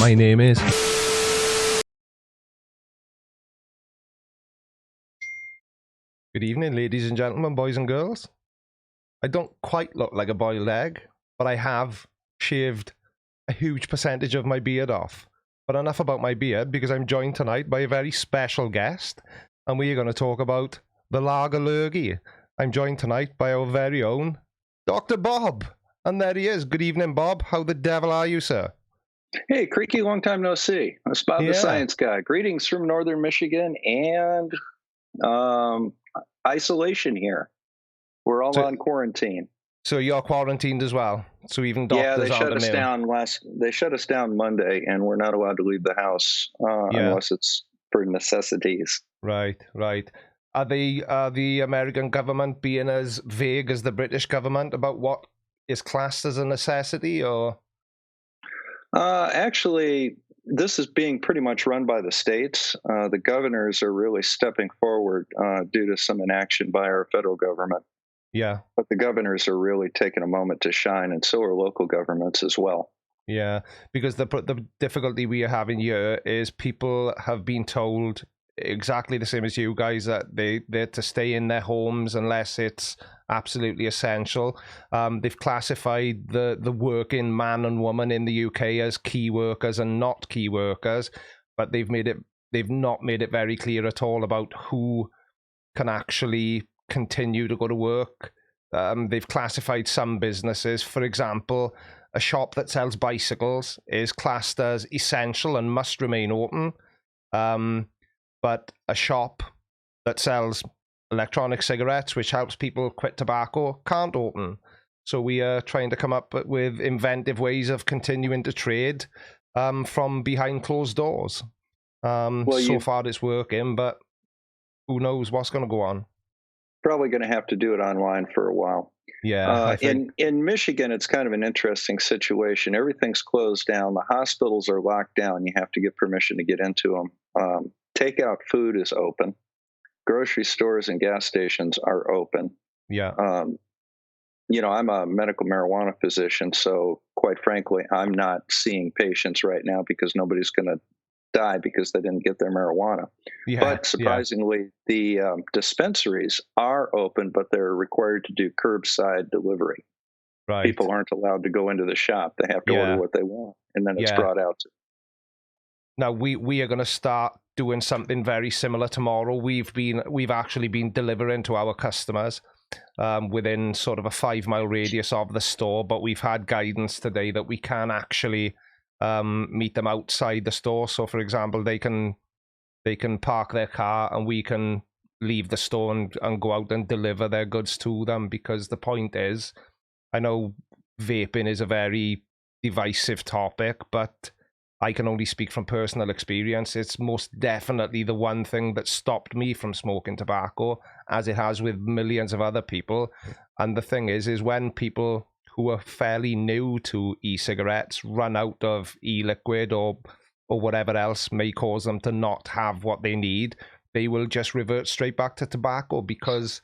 my name is. Good evening, ladies and gentlemen, boys and girls. I don't quite look like a boiled egg, but I have shaved a huge percentage of my beard off. But enough about my beard, because I'm joined tonight by a very special guest, and we are going to talk about the lager lurgy. I'm joined tonight by our very own Dr. Bob. And there he is. Good evening, Bob. How the devil are you, sir? Hey, Creaky, long time no see. I'm Bob the Science Guy. Greetings from northern Michigan and isolation here. We're all on quarantine. So you're quarantined as well? So even doctors aren't they shut us down Monday, and we're not allowed to leave the house unless it's for necessities. Right. Are the American government being as vague as the British government about what is classed as a necessity, or? Actually, this is being pretty much run by the states. The governors are really stepping forward due to some inaction by our federal government. Yeah. But the governors are really taking a moment to shine, and so are local governments as well. Yeah, because the difficulty we are having here is people have been told exactly the same as you guys that they're to stay in their homes unless it's absolutely essential. They've classified the working man and woman in the UK as key workers and not key workers, but they've not made it very clear at all about who can actually continue to go to work. They've classified some businesses, for example, a shop that sells bicycles is classed as essential and must remain open. But a shop that sells electronic cigarettes, which helps people quit tobacco, can't open. So we are trying to come up with inventive ways of continuing to trade from behind closed doors. So far it's working, but who knows what's going to go on. Probably going to have to do it online for a while. Yeah. I think. In Michigan, it's kind of an interesting situation. Everything's closed down. The hospitals are locked down. You have to get permission to get into them. Takeout food is open. Grocery stores and gas stations are open. Yeah. I'm a medical marijuana physician, so quite frankly, I'm not seeing patients right now because nobody's going to die because they didn't get their marijuana. Yeah, but surprisingly, the dispensaries are open, but they're required to do curbside delivery. Right. People aren't allowed to go into the shop. They have to order what they want, and then it's brought out to. Now we are going to start doing something very similar tomorrow. We've actually been delivering to our customers within sort of a 5-mile radius of the store, but we've had guidance today that we can actually meet them outside the store. So for example, they can park their car and we can leave the store and go out and deliver their goods to them, because the point is, I know vaping is a very divisive topic, but I can only speak from personal experience. It's most definitely the one thing that stopped me from smoking tobacco, as it has with millions of other people. And the thing is when people who are fairly new to e-cigarettes run out of e-liquid or whatever else may cause them to not have what they need, they will just revert straight back to tobacco, because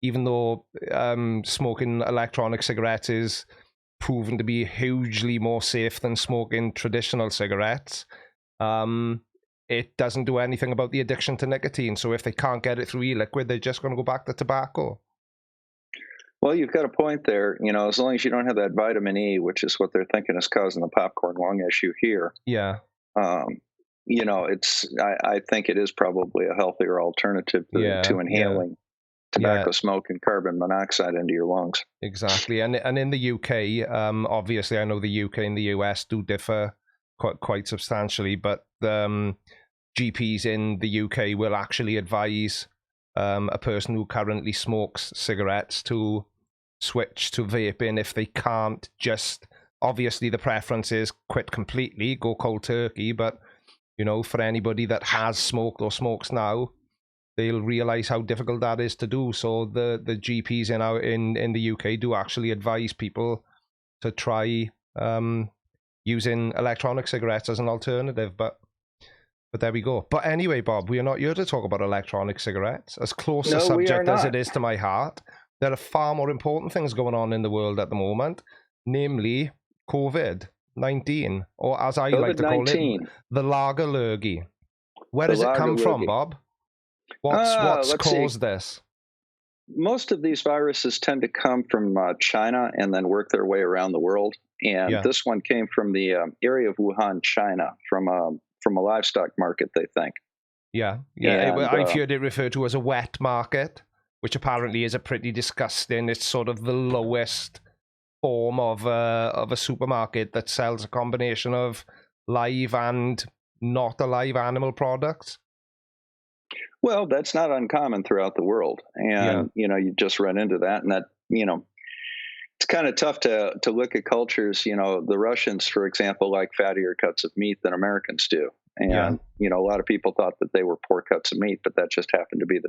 even though smoking electronic cigarettes is proven to be hugely more safe than smoking traditional cigarettes, it doesn't do anything about the addiction to nicotine. So if they can't get it through e-liquid, they're just going to go back to tobacco. Well, you've got a point there. As long as you don't have that vitamin E, which is what they're thinking is causing the popcorn lung issue here. Yeah. I think it is probably a healthier alternative to inhaling tobacco smoke and carbon monoxide into your lungs. Exactly. And in the UK, obviously, I know the UK and the US do differ quite substantially, but GPs in the UK will actually advise a person who currently smokes cigarettes to switch to vaping if they can't just, obviously the preference is quit completely, go cold turkey, but for anybody that has smoked or smokes now, they'll realize how difficult that is to do. So the GPs in the UK do actually advise people to try using electronic cigarettes as an alternative, but there we go. But anyway, Bob, we are not here to talk about electronic cigarettes. As close a subject as it is to my heart, there are far more important things going on in the world at the moment, namely COVID. COVID-19, or as I like to call it, the lager lurgy. Where does it come from, Bob? What's caused this? Most of these viruses tend to come from China and then work their way around the world. And this one came from the area of Wuhan, China, from a livestock market, they think. Yeah. I've heard it referred to as a wet market, which apparently is a pretty disgusting. It's sort of the lowest form of a supermarket that sells a combination of live and not alive animal products. Well, that's not uncommon throughout the world. And, you just run into that. And that, it's kind of tough to look at cultures. The Russians, for example, like fattier cuts of meat than Americans do. And, a lot of people thought that they were poor cuts of meat, but that just happened to be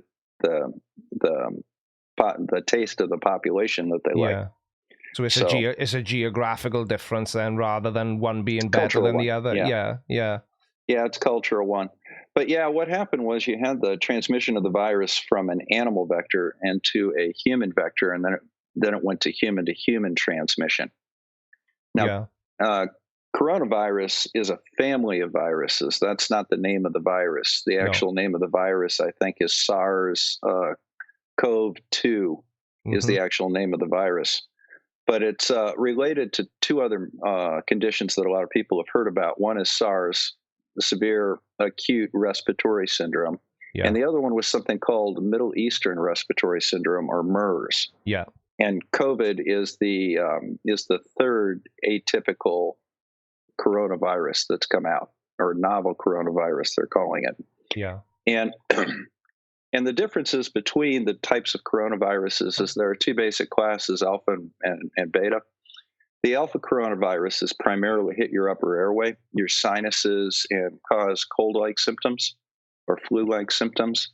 the taste of the population that they like. So it's a geographical difference then, rather than one being better than the other. Yeah, it's cultural one. But what happened was you had the transmission of the virus from an animal vector into a human vector, and then it went to human transmission. Now, coronavirus is a family of viruses. That's not the name of the virus. The actual name of the virus, I think, is SARS-CoV-2 is the actual name of the virus. But it's related to two other conditions that a lot of people have heard about. One is SARS, severe acute respiratory syndrome. And the other one was something called Middle Eastern respiratory syndrome, or MERS. And COVID is the third atypical coronavirus that's come out, or novel coronavirus, they're calling it. And the differences between the types of coronaviruses is there are two basic classes, alpha and beta. The alpha coronavirus is primarily hit your upper airway, your sinuses, and cause cold-like symptoms or flu-like symptoms,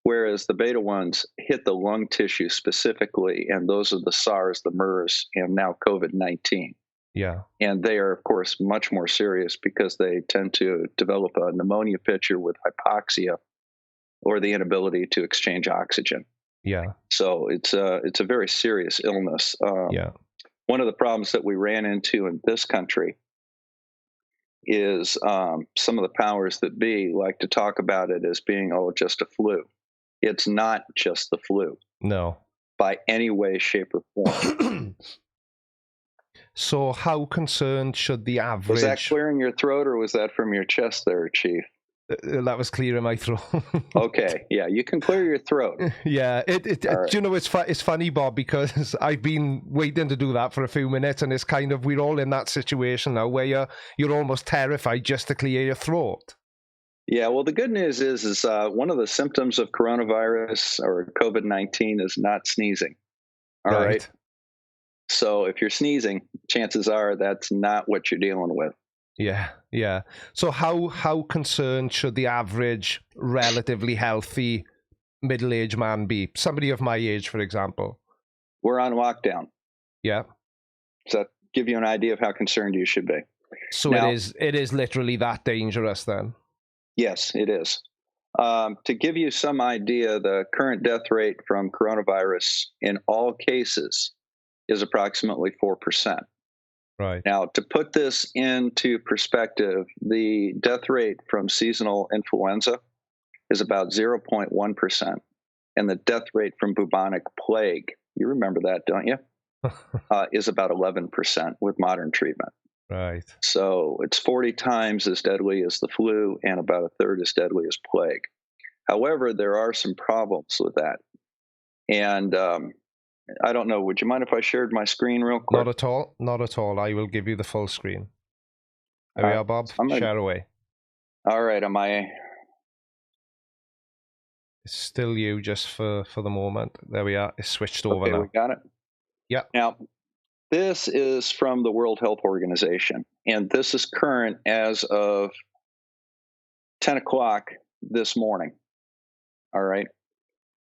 whereas the beta ones hit the lung tissue specifically, and those are the SARS, the MERS, and now COVID-19. And they are, of course, much more serious because they tend to develop a pneumonia picture with hypoxia or the inability to exchange oxygen. So it's a very serious illness. One of the problems that we ran into in this country is some of the powers that be like to talk about it as being, just a flu. It's not just the flu. No. By any way, shape, or form. So how concerned should the average... Was that clearing your throat, or was that from your chest there, Chief? That was clearing my throat. Okay, you can clear your throat. Right. Do you know, it's funny, Bob, because I've been waiting to do that for a few minutes, and it's kind of, we're all in that situation now where you're almost terrified just to clear your throat. Well, the good news is one of the symptoms of coronavirus or COVID-19 is not sneezing. All right. So if you're sneezing, chances are that's not what you're dealing with. So how concerned should the average, relatively healthy, middle-aged man be? Somebody of my age, for example. We're on lockdown. Does that give you an idea of how concerned you should be? So now, it is literally that dangerous then? Yes, it is. To give you some idea, the current death rate from coronavirus in all cases is approximately 4%. Right. Now, to put this into perspective, the death rate from seasonal influenza is about 0.1%, and the death rate from bubonic plague, you remember that, don't you? Is about 11% with modern treatment. Right. So it's 40 times as deadly as the flu and about a third as deadly as plague. However, there are some problems with that. And I don't know, would you mind if I shared my screen real quick? Not at all. I will give you the full screen. There we are, Bob. Share away. All right, It's still you just for the moment. There we are. It's switched over now. We got it? Now, this is from the World Health Organization, and this is current as of 10 o'clock this morning. All right.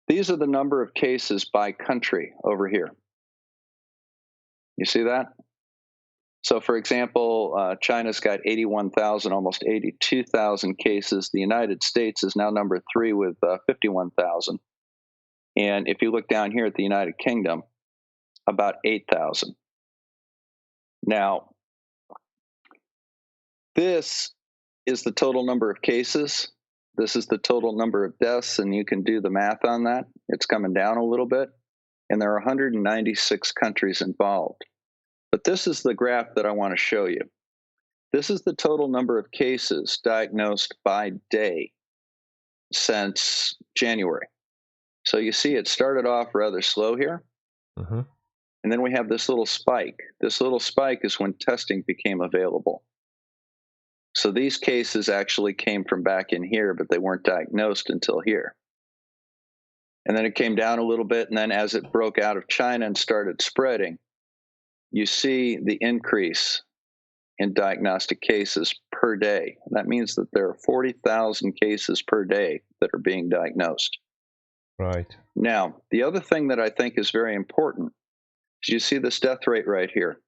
These are the number of cases by country over here. You see that? So, for example, China's got 81,000, almost 82,000 cases. The United States is now number 3 with 51,000. And if you look down here at the United Kingdom, about 8,000. Now, This is the total number of cases. This is the total number of deaths, and you can do the math on that. It's coming down a little bit, and there are 196 countries involved. But this is the graph that I want to show you. This is the total number of cases diagnosed by day since January. So you see it started off rather slow here. Mm-hmm. And then we have this little spike. This little spike is when testing became available. So these cases actually came from back in here, but they weren't diagnosed until here. And then it came down a little bit, and then as it broke out of China and started spreading, you see the increase in diagnostic cases per day. That means that there are 40,000 cases per day that are being diagnosed. Right. Now, the other thing that I think is very important is you see this death rate right here,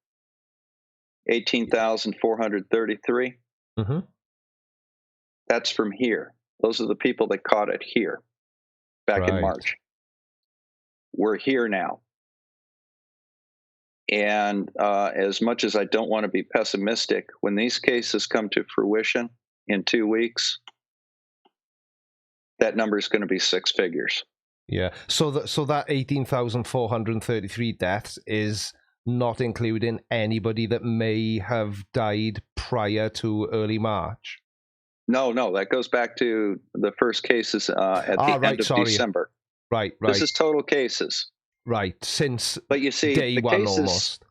18,433. Mm-hmm. That's from here. Those are the people that caught it here back in March. We're here now. And as much as I don't want to be pessimistic, when these cases come to fruition in 2 weeks, that number is going to be six figures. Yeah. So that 18,433 deaths is not including anybody that may have died prior to early March. No, that goes back to the first cases at the end of December. Right. This is total cases. Right, since but you see, day one cases, almost.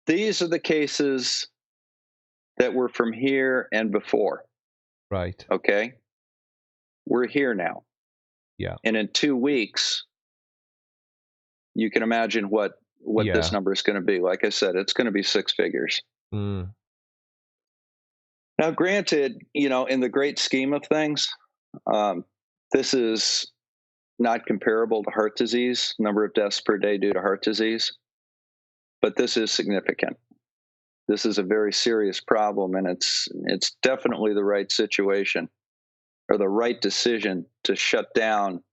These are the cases that were from here and before. Right. Okay? We're here now. Yeah. And in 2 weeks, you can imagine what this number is going to be. Like I said, it's going to be six figures. Mm. Now, granted, in the great scheme of things, this is not comparable to heart disease, number of deaths per day due to heart disease, but this is significant. This is a very serious problem, and it's definitely the right situation or the right decision to shut down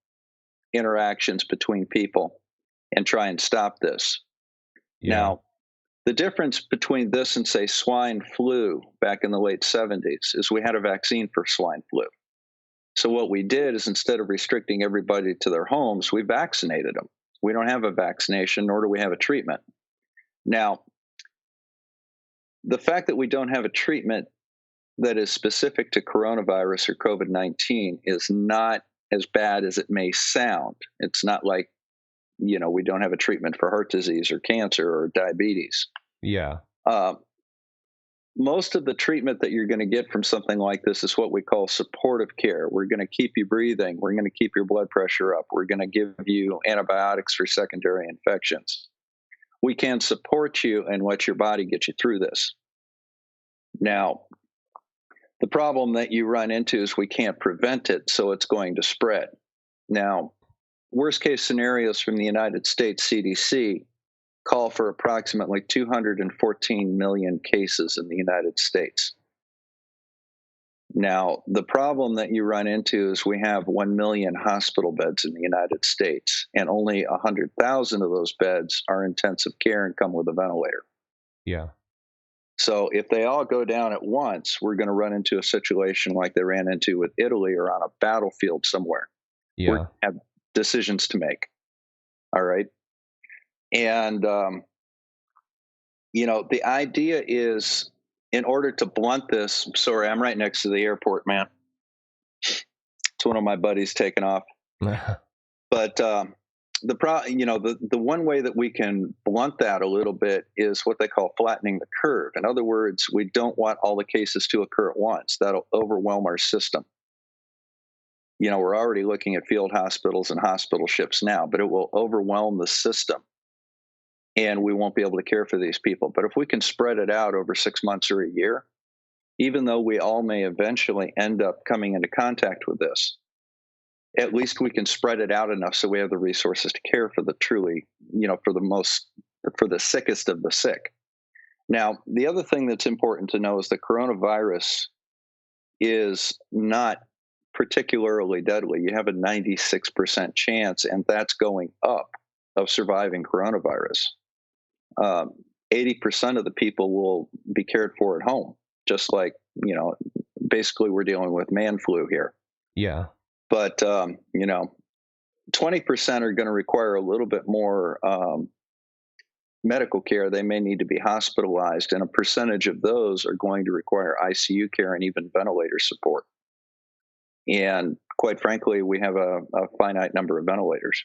interactions between people and try and stop this. Yeah. Now, the difference between this and, say, swine flu back in the late 70s is we had a vaccine for swine flu. So what we did is, instead of restricting everybody to their homes, we vaccinated them. We don't have a vaccination, nor do we have a treatment. Now, the fact that we don't have a treatment that is specific to coronavirus or COVID-19 is not as bad as it may sound. It's not like, we don't have a treatment for heart disease or cancer or diabetes. Yeah. Most of the treatment that you're going to get from something like this is what we call supportive care. We're going to keep you breathing. We're going to keep your blood pressure up. We're going to give you antibiotics for secondary infections. We can support you and let your body get you through this. Now, the problem that you run into is we can't prevent it, so it's going to spread. Now, worst case scenarios from the United States CDC call for approximately 214 million cases in the United States. Now, the problem that you run into is we have 1 million hospital beds in the United States, and only 100,000 of those beds are intensive care and come with a ventilator. Yeah. So if they all go down at once, we're going to run into a situation like they ran into with Italy or on a battlefield somewhere. Yeah. We're going to have decisions to make. All right. And, the idea is, in order to blunt this, sorry, I'm right next to the airport, man. It's one of my buddies taking off. But the one way that we can blunt that a little bit is what they call flattening the curve. In other words, we don't want all the cases to occur at once. That'll overwhelm our system. We're already looking at field hospitals and hospital ships now, but it will overwhelm the system. And we won't be able to care for these people. But if we can spread it out over 6 months or a year, even though we all may eventually end up coming into contact with this, at least we can spread it out enough so we have the resources to care for the truly, for the sickest of the sick. Now, the other thing that's important to know is the coronavirus is not particularly deadly. You have a 96% chance, and that's going up, of surviving coronavirus. 80% of the people will be cared for at home. just like, basically we're dealing with man flu here. Yeah. But, 20% are going to require a little bit more medical care. They may need to be hospitalized, and a percentage of those are going to require ICU care and even ventilator support. And quite frankly, we have a finite number of ventilators.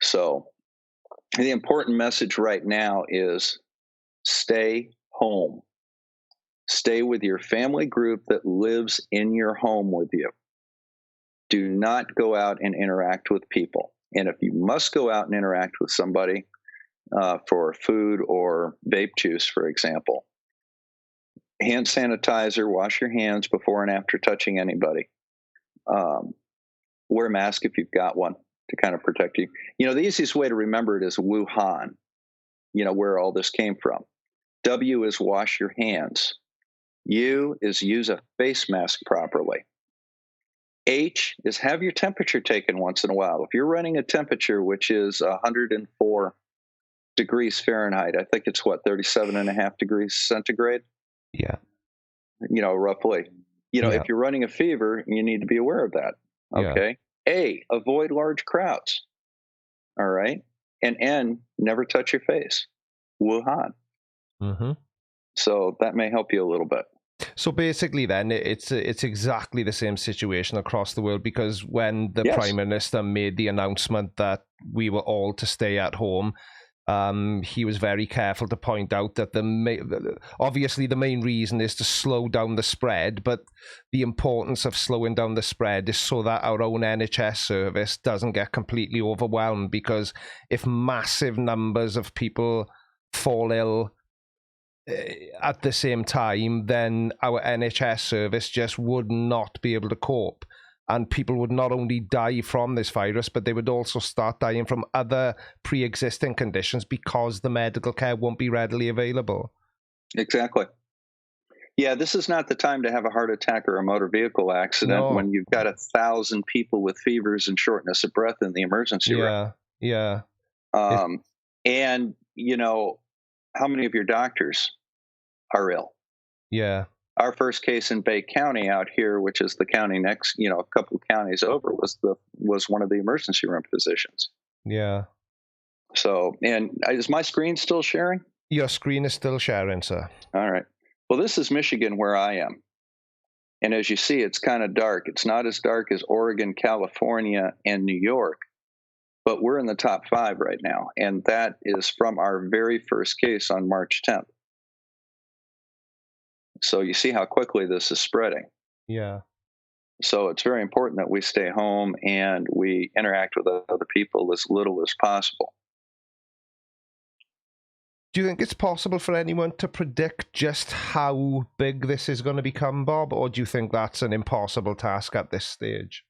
So the important message right now is stay home. Stay with your family group that lives in your home with you. Do not go out and interact with people. And if you must go out and interact with somebody for food or vape juice, for example, hand sanitizer, wash your hands before and after touching anybody. Wear a mask if you've got one to kind of protect you. The easiest way to remember it is Wuhan, where all this came from. W is wash your hands. U is use a face mask properly. H is have your temperature taken once in a while. If you're running a temperature which is 104 degrees Fahrenheit, I think it's 37.5 degrees centigrade. Yeah. Roughly. If you're running a fever, you need to be aware of that. Okay. Yeah. A, avoid large crowds. All right. And N, never touch your face. Wuhan. Mm-hmm. So that may help you a little bit. So basically then it's exactly the same situation across the world, because when the Prime Minister made the announcement that we were all to stay at home, he was very careful to point out that obviously the main reason is to slow down the spread, but the importance of slowing down the spread is so that our own NHS service doesn't get completely overwhelmed, because if massive numbers of people fall ill at the same time, then our NHS service just would not be able to cope. And people would not only die from this virus, but they would also start dying from other pre-existing conditions because the medical care won't be readily available. Exactly. Yeah, this is not the time to have a heart attack or a motor vehicle accident when you've got 1,000 people with fevers and shortness of breath in the emergency room. Yeah. And, how many of your doctors are ill? Yeah. Our first case in Bay County out here, which is the county next, a couple of counties over, was one of the emergency room physicians. Yeah. So, and is my screen still sharing? Your screen is still sharing, sir. All right. Well, this is Michigan where I am. And as you see, it's kind of dark. It's not as dark as Oregon, California, and New York, but we're in the top 5 right now. And that is from our very first case on March 10th. So you see how quickly this is spreading. Yeah. So it's very important that we stay home and we interact with other people as little as possible. Do you think it's possible for anyone to predict just how big this is going to become, Bob? Or do you think that's an impossible task at this stage?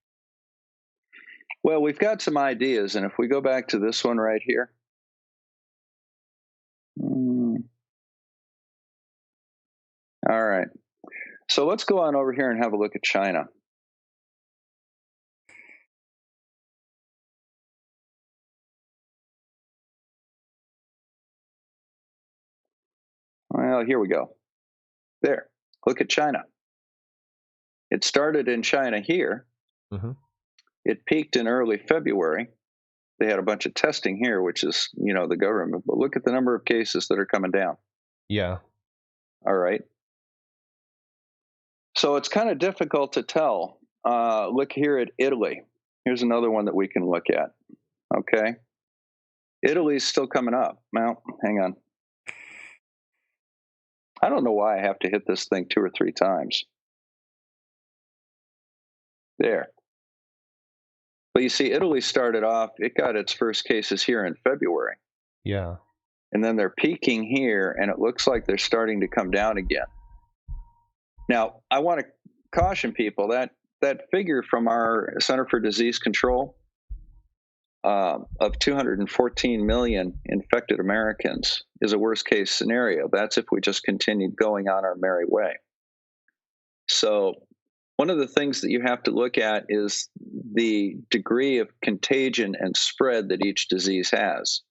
Well, we've got some ideas. And if we go back to this one right here. All right. So let's go on over here and have a look at China. Well, here we go. There. Look at China. It started in China here. Mm-hmm. It peaked in early February. They had a bunch of testing here, which is, the government. But look at the number of cases that are coming down. Yeah. All right. So it's kind of difficult to tell. Look here at Italy. Here's another one that we can look at. Okay. Italy's still coming up. Well, hang on. I don't know why I have to hit this thing 2 or 3 times. There. But you see, Italy started off, it got its first cases here in February. Yeah. And then they're peaking here, and it looks like they're starting to come down again. Now, I want to caution people that figure from our Center for Disease Control of 214 million infected Americans is a worst case scenario. That's if we just continued going on our merry way. So one of the things that you have to look at is the degree of contagion and spread that each disease has.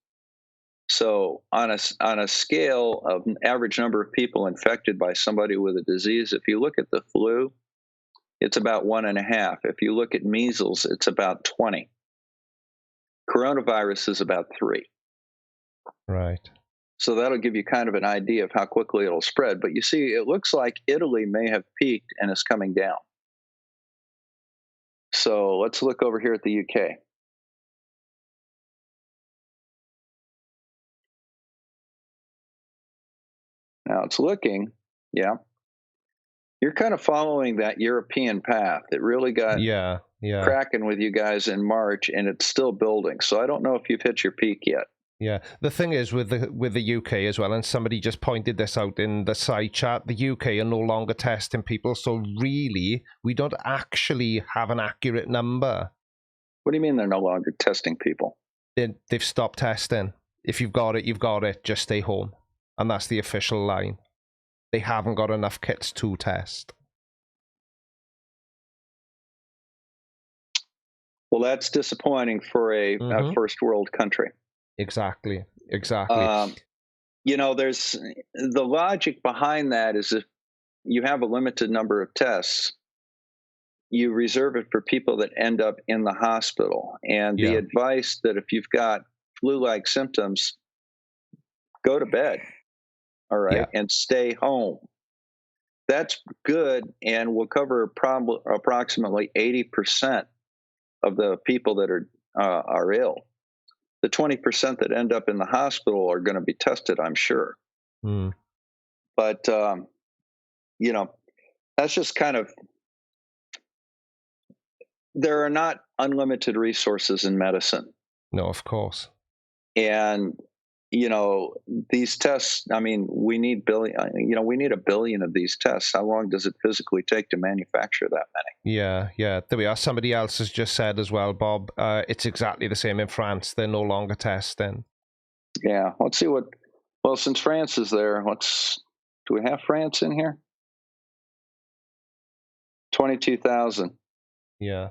So on a scale of an average number of people infected by somebody with a disease, if you look at the flu, it's about 1.5. If you look at measles, it's about 20. Coronavirus is about 3. Right. So that'll give you kind of an idea of how quickly it'll spread. But you see, it looks like Italy may have peaked and is coming down. So let's look over here at the UK. Now it's looking, yeah. You're kind of following that European path. It really got cracking with you guys in March, and it's still building. So I don't know if you've hit your peak yet. Yeah, the thing is with the UK as well, and somebody just pointed this out in the side chat, the UK are no longer testing people, so really, we don't actually have an accurate number. What do you mean they're no longer testing people? They've stopped testing. If you've got it, you've got it. Just stay home. And that's the official line. They haven't got enough kits to test. Well, that's disappointing for a first world country. Exactly. You know, there's the logic behind that is if you have a limited number of tests, you reserve it for people that end up in the hospital. And the advice that if you've got flu-like symptoms, go to bed, all right, and stay home. That's good and will cover approximately 80% of the people that are ill. The 20% that end up in the hospital are going to be tested, I'm sure. But, you know, that's just kind of, there are not unlimited resources in medicine. No, of course. And, you know, these tests, I mean, we need a billion of these tests. How long does it physically take to manufacture that many? Yeah. There we are. Somebody else has just said as well, Bob, it's exactly the same in France. They're no longer testing. Yeah. Let's see well, since France is there, do we have France in here? 22,000. Yeah.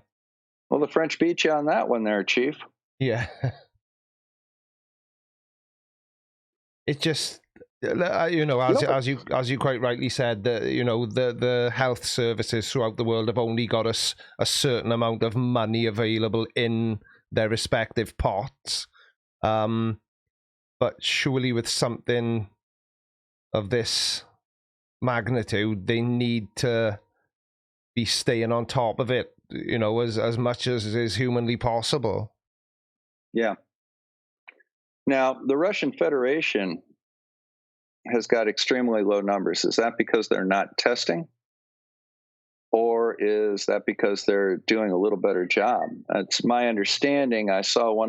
Well, the French beat you on that one there, Chief. Yeah. It just, you know, as you quite rightly said, you know, the health services throughout the world have only got us a certain amount of money available in their respective pots. But surely with something of this magnitude, they need to be staying on top of it, you know, as much as is humanly possible. Yeah. Now, the Russian Federation has got extremely low numbers. Is that because they're not testing? Or is that because they're doing a little better job? It's my understanding. I saw I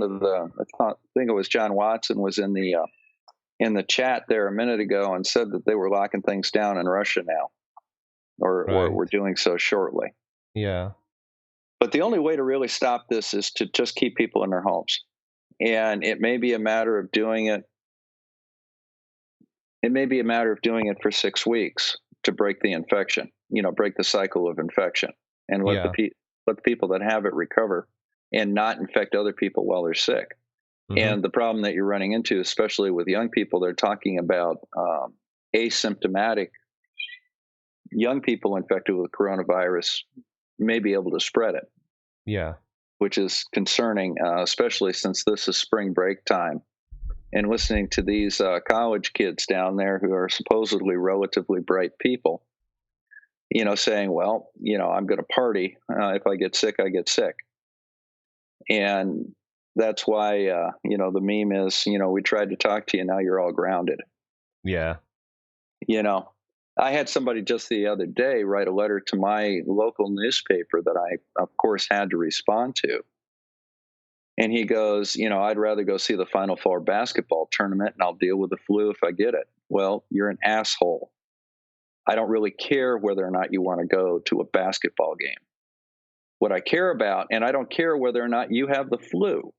think it was John Watson was in the chat there a minute ago and said that they were locking things down in Russia now, or were doing so shortly. Yeah. But the only way to really stop this is to just keep people in their homes. And it may be a matter of doing it. It may be a matter of doing it for 6 weeks to break the infection, you know, break the cycle of infection, and let the people that have it recover and not infect other people while they're sick. And the problem that you're running into, especially with young people, they're talking about asymptomatic young people infected with coronavirus may be able to spread it. Yeah. Which is concerning, especially since this is spring break time. And listening to these college kids down there who are supposedly relatively bright people, you know, saying, well, you know, I'm going to party. If I get sick, I get sick. And that's why, you know, the meme is, you know, we tried to talk to you, now you're all grounded. Yeah. You know, I had somebody just the other day write a letter to my local newspaper that I, of course, had to respond to. And he goes, you know, I'd rather go see the Final Four basketball tournament and I'll deal with the flu if I get it. Well, you're an asshole. I don't really care whether or not you want to go to a basketball game. What I care about, and I don't care whether or not you have the flu,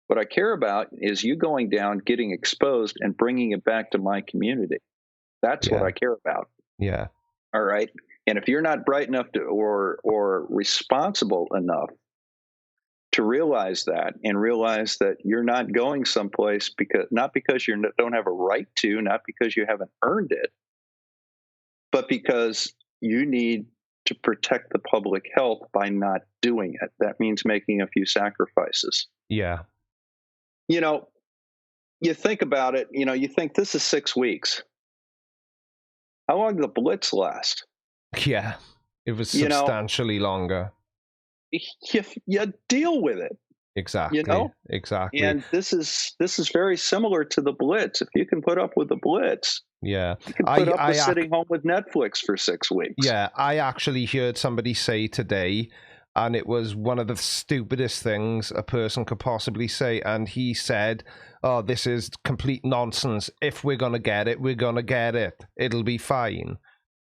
what I care about is you going down, getting exposed, and bringing it back to my community. That's what I care about. Yeah. All right. And if you're not bright enough to, or responsible enough to realize that, and realize that you're not going someplace not because you don't have a right to, not because you haven't earned it, but because you need to protect the public health by not doing it. That means making a few sacrifices. Yeah. You know, you think about it, you think this is 6 weeks. How long did the Blitz last? Yeah, it was substantially longer. You deal with it. Exactly. Exactly. And this is very similar to the Blitz. If you can put up with the Blitz, yeah, you can put up with sitting home with Netflix for 6 weeks. Yeah, I actually heard somebody say today, and it was one of the stupidest things a person could possibly say. And he said, "Oh, this is complete nonsense. If we're gonna get it, we're gonna get it. It'll be fine."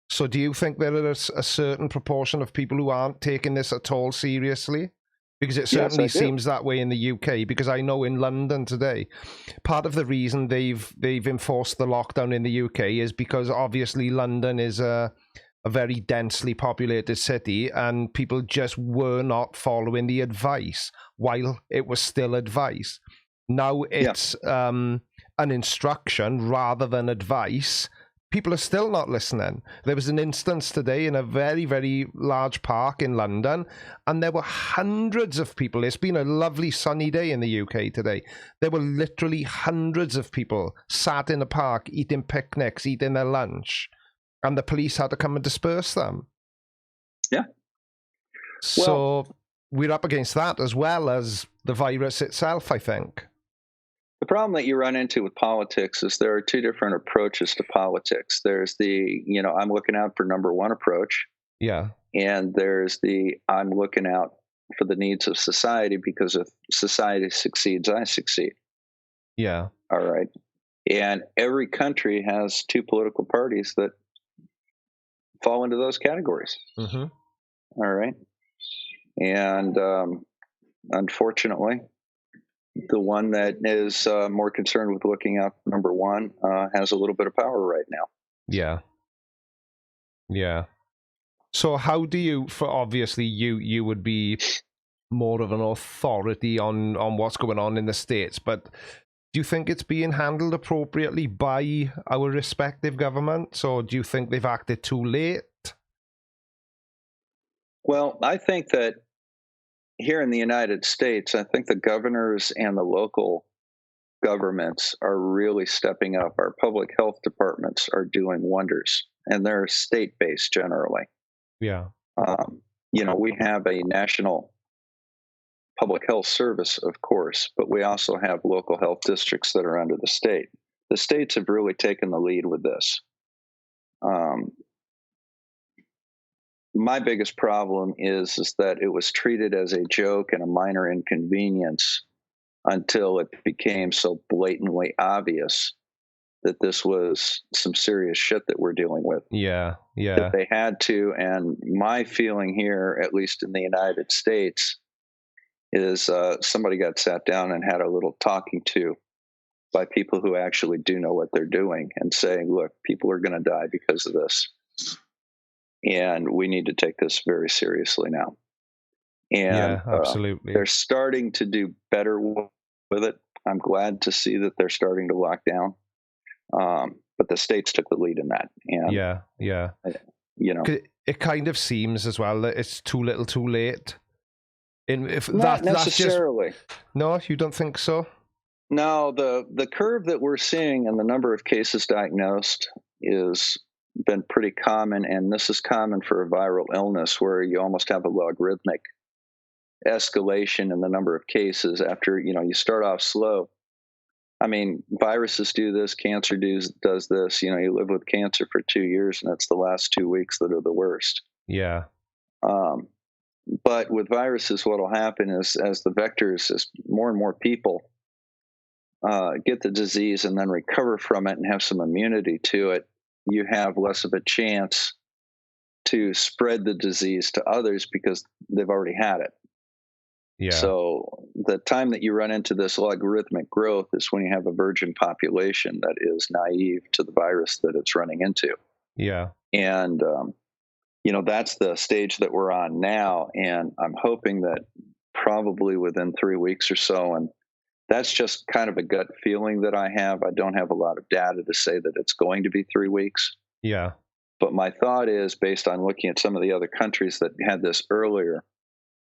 So do you think there is a certain proportion of people who aren't taking this at all seriously? Because it certainly seems that way in the UK, because I know in London today, part of the reason they've enforced the lockdown in the UK is because obviously London is a very densely populated city, and people just were not following the advice while it was still advice. Now it's an instruction rather than advice. People are still not listening. There was an instance today in a very, very large park in London, and there were hundreds of people. It's been a lovely sunny day in the UK today. There were literally hundreds of people sat in a park eating picnics, eating their lunch, and the police had to come and disperse them. Yeah. So we're up against that as well as the virus itself, I think. The problem that you run into with politics is there are two different approaches to politics. There's the, I'm looking out for number one approach. Yeah. And there's the, I'm looking out for the needs of society, because if society succeeds, I succeed. Yeah. All right. And every country has two political parties that fall into those categories. Mm-hmm. All right. And unfortunately, the one that is more concerned with looking out for number one has a little bit of power right now. Yeah. Yeah. So how do you, for obviously you would be more of an authority on what's going on in the States, but do you think it's being handled appropriately by our respective governments, or do you think they've acted too late? Well, I think that here in the United States, I think the governors and the local governments are really stepping up. Our public health departments are doing wonders, and they're state-based generally. Yeah. We have a national public health service, of course, but we also have local health districts that are under the state. The states have really taken the lead with this. My biggest problem is that it was treated as a joke and a minor inconvenience until it became so blatantly obvious that this was some serious shit that we're dealing with. Yeah, yeah. That they had to, and my feeling here, at least in the United States, is somebody got sat down and had a little talking to by people who actually do know what they're doing, and saying, look, people are going to die because of this. And we need to take this very seriously now. And absolutely. They're starting to do better with it. I'm glad to see that they're starting to lock down. But the states took the lead in that. And yeah. It kind of seems as well that it's too little, too late. Not necessarily. No, you don't think so? No, the curve that we're seeing and the number of cases diagnosed is been pretty common, and this is common for a viral illness where you almost have a logarithmic escalation in the number of cases after, you start off slow. I mean, viruses do this, cancer does this. You live with cancer for 2 years, and it's the last 2 weeks that are the worst. Yeah. But with viruses, what will happen is, as the vectors, as more and more people get the disease and then recover from it and have some immunity to it, you have less of a chance to spread the disease to others because they've already had it. Yeah. So the time that you run into this logarithmic growth is when you have a virgin population that is naive to the virus that it's running into. Yeah. And, that's the stage that we're on now. And I'm hoping that probably within 3 weeks or so. And that's just kind of a gut feeling that I have. I don't have a lot of data to say that it's going to be 3 weeks. Yeah. But my thought is, based on looking at some of the other countries that had this earlier,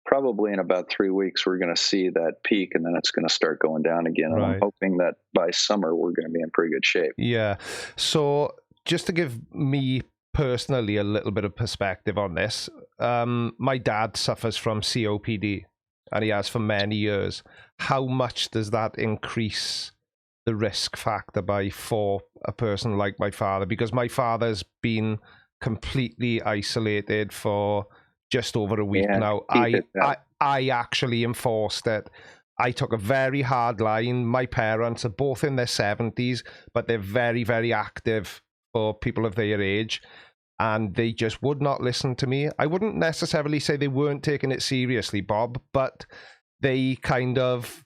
probably in about 3 weeks, we're going to see that peak, and then it's going to start going down again. And I'm hoping that by summer, we're going to be in pretty good shape. Yeah. So just to give me personally a little bit of perspective on this, my dad suffers from COPD, and he has for many years. How much does that increase the risk factor for a person like my father? Because my father's been completely isolated for just over a week now. I actually enforced it. I took a very hard line. My parents are both in their 70s, but they're very, very active for people of their age, and they just would not listen to me. I wouldn't necessarily say they weren't taking it seriously, Bob, but they kind of,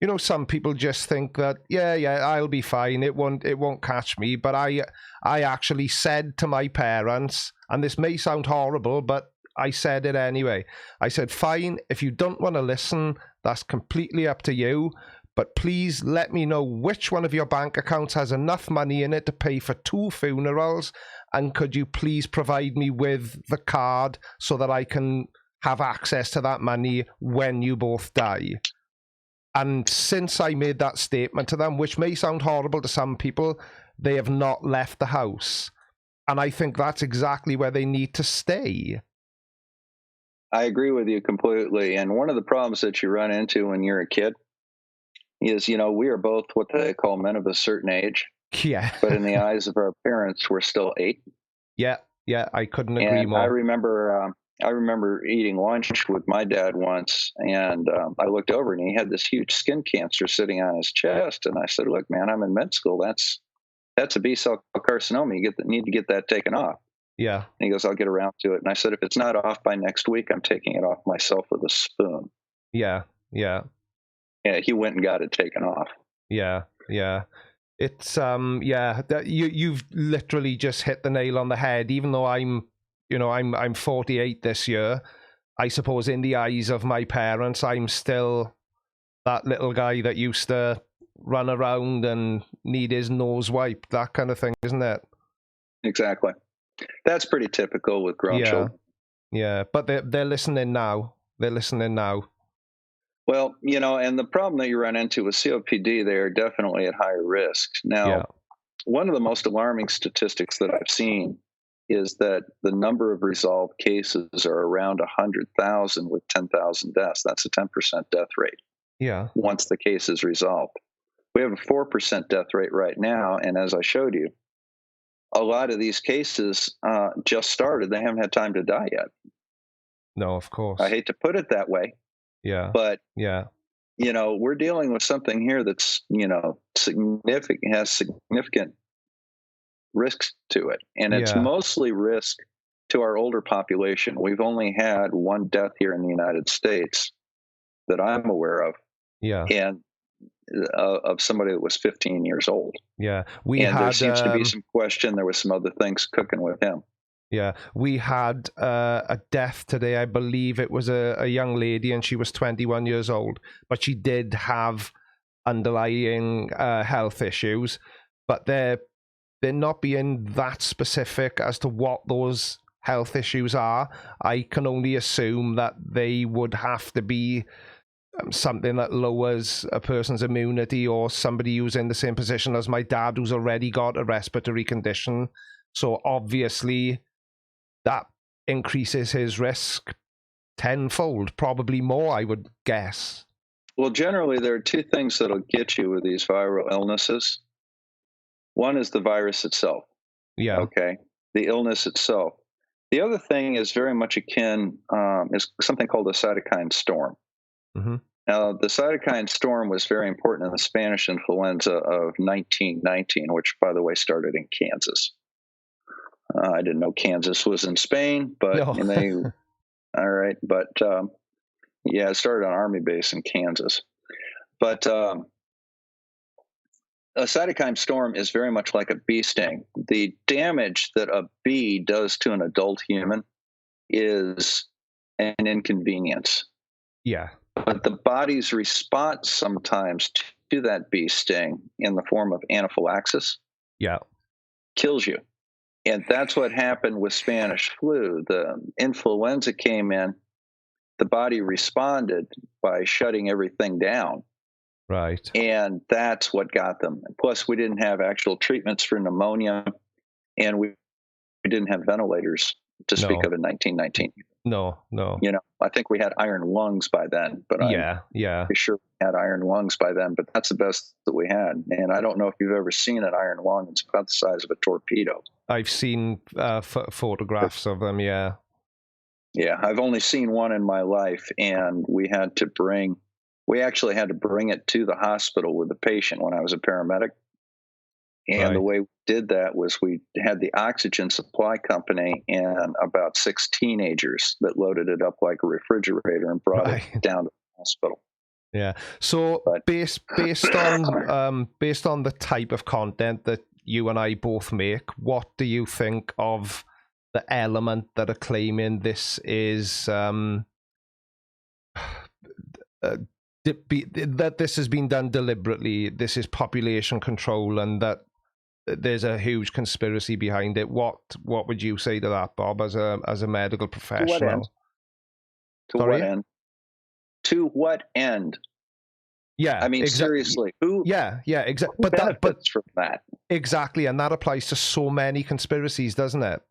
you know, some people just think that, yeah, I'll be fine. It won't catch me. But I actually said to my parents, and this may sound horrible, but I said it anyway. I said, fine, if you don't want to listen, that's completely up to you. But please let me know which one of your bank accounts has enough money in it to pay for 2 funerals. And could you please provide me with the card so that I can have access to that money when you both die? And since I made that statement to them, which may sound horrible to some people, they have not left the house. And I think that's exactly where they need to stay. I agree with you completely. And one of the problems that you run into when you're a kid is, you know, we are both what they call men of a certain age. Yeah. But in the eyes of our parents, we're still 8. Yeah, I couldn't agree more. I remember eating lunch with my dad once, and I looked over, and he had this huge skin cancer sitting on his chest. And I said, "Look, man, I'm in med school. That's a B-cell carcinoma. You need to get that taken off." Yeah. And he goes, "I'll get around to it." And I said, "If it's not off by next week, I'm taking it off myself with a spoon." Yeah. Yeah, he went and got it taken off. Yeah. It's you've literally just hit the nail on the head. Even though I'm 48 this year, I suppose in the eyes of my parents, I'm still that little guy that used to run around and need his nose wiped, that kind of thing, isn't it? Exactly. That's pretty typical with grown children. Yeah, but they're listening now. Well, you know, and the problem that you run into with COPD, they are definitely at higher risk. Now, one of the most alarming statistics that I've seen is that the number of resolved cases are around 100,000 with 10,000 deaths. That's a 10% death rate. Yeah. Once the case is resolved. We have a 4% death rate right now. And as I showed you, a lot of these cases just started. They haven't had time to die yet. No, of course. I hate to put it that way. Yeah. But, yeah, you know, we're dealing with something here that's, you know, has significant risks to it. And it's mostly risk to our older population. We've only had 1 death here in the United States that I'm aware of. Yeah. And of somebody that was 15 years old. Yeah. There seems to be some question. There was some other things cooking with him. Yeah, we had a death today. I believe it was a young lady, and she was 21 years old, but she did have underlying health issues, but they're not being that specific as to what those health issues are. I can only assume that they would have to be something that lowers a person's immunity, or somebody who's in the same position as my dad who's already got a respiratory condition. So obviously that increases his risk tenfold, probably more, I would guess. Well, generally, there are 2 things that'll get you with these viral illnesses. One is the virus itself. Yeah. Okay. The illness itself. The other thing is very much akin, is something called a cytokine storm. Mm-hmm. Now, the cytokine storm was very important in the Spanish influenza of 1919, which, by the way, started in Kansas. I didn't know Kansas was in Spain, but all right. But it started on an army base in Kansas. But a cytokine storm is very much like a bee sting. The damage that a bee does to an adult human is an inconvenience. Yeah. But the body's response sometimes to that bee sting in the form of anaphylaxis kills you. And that's what happened with Spanish flu. The influenza came in, the body responded by shutting everything down. Right. And that's what got them. Plus, we didn't have actual treatments for pneumonia, and we didn't have ventilators to speak of in 1919. No. You know, I think we had iron lungs by then, but I'm pretty sure we had iron lungs by then, but that's the best that we had. And I don't know if you've ever seen an iron lung. It's about the size of a torpedo. I've seen photographs of them, yeah. Yeah, I've only seen one in my life, and we actually had to bring it to the hospital with the patient when I was a paramedic. And the way we did that was we had the oxygen supply company and about 6 teenagers that loaded it up like a refrigerator and brought it down to the hospital. Yeah. So based on the type of content that you and I both make, what do you think of the element that are claiming this is that this has been done deliberately, this is population control, and that there's a huge conspiracy behind it? What would you say to that, Bob, as a medical professional? To what end? To what end? Yeah, I mean, seriously, who? Yeah, exactly. But benefits from that? Exactly, and that applies to so many conspiracies, doesn't it?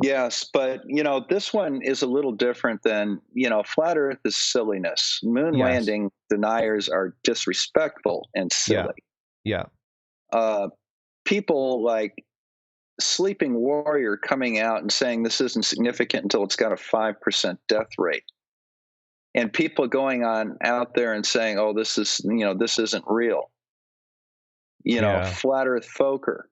Yes, but you know, this one is a little different than, you know, flat Earth is silliness. Moon landing deniers are disrespectful and silly. Yeah. People like Sleeping Warrior coming out and saying this isn't significant until it's got a 5% death rate. And people going on out there and saying, oh, this isn't real. You know, Flat Earth Foker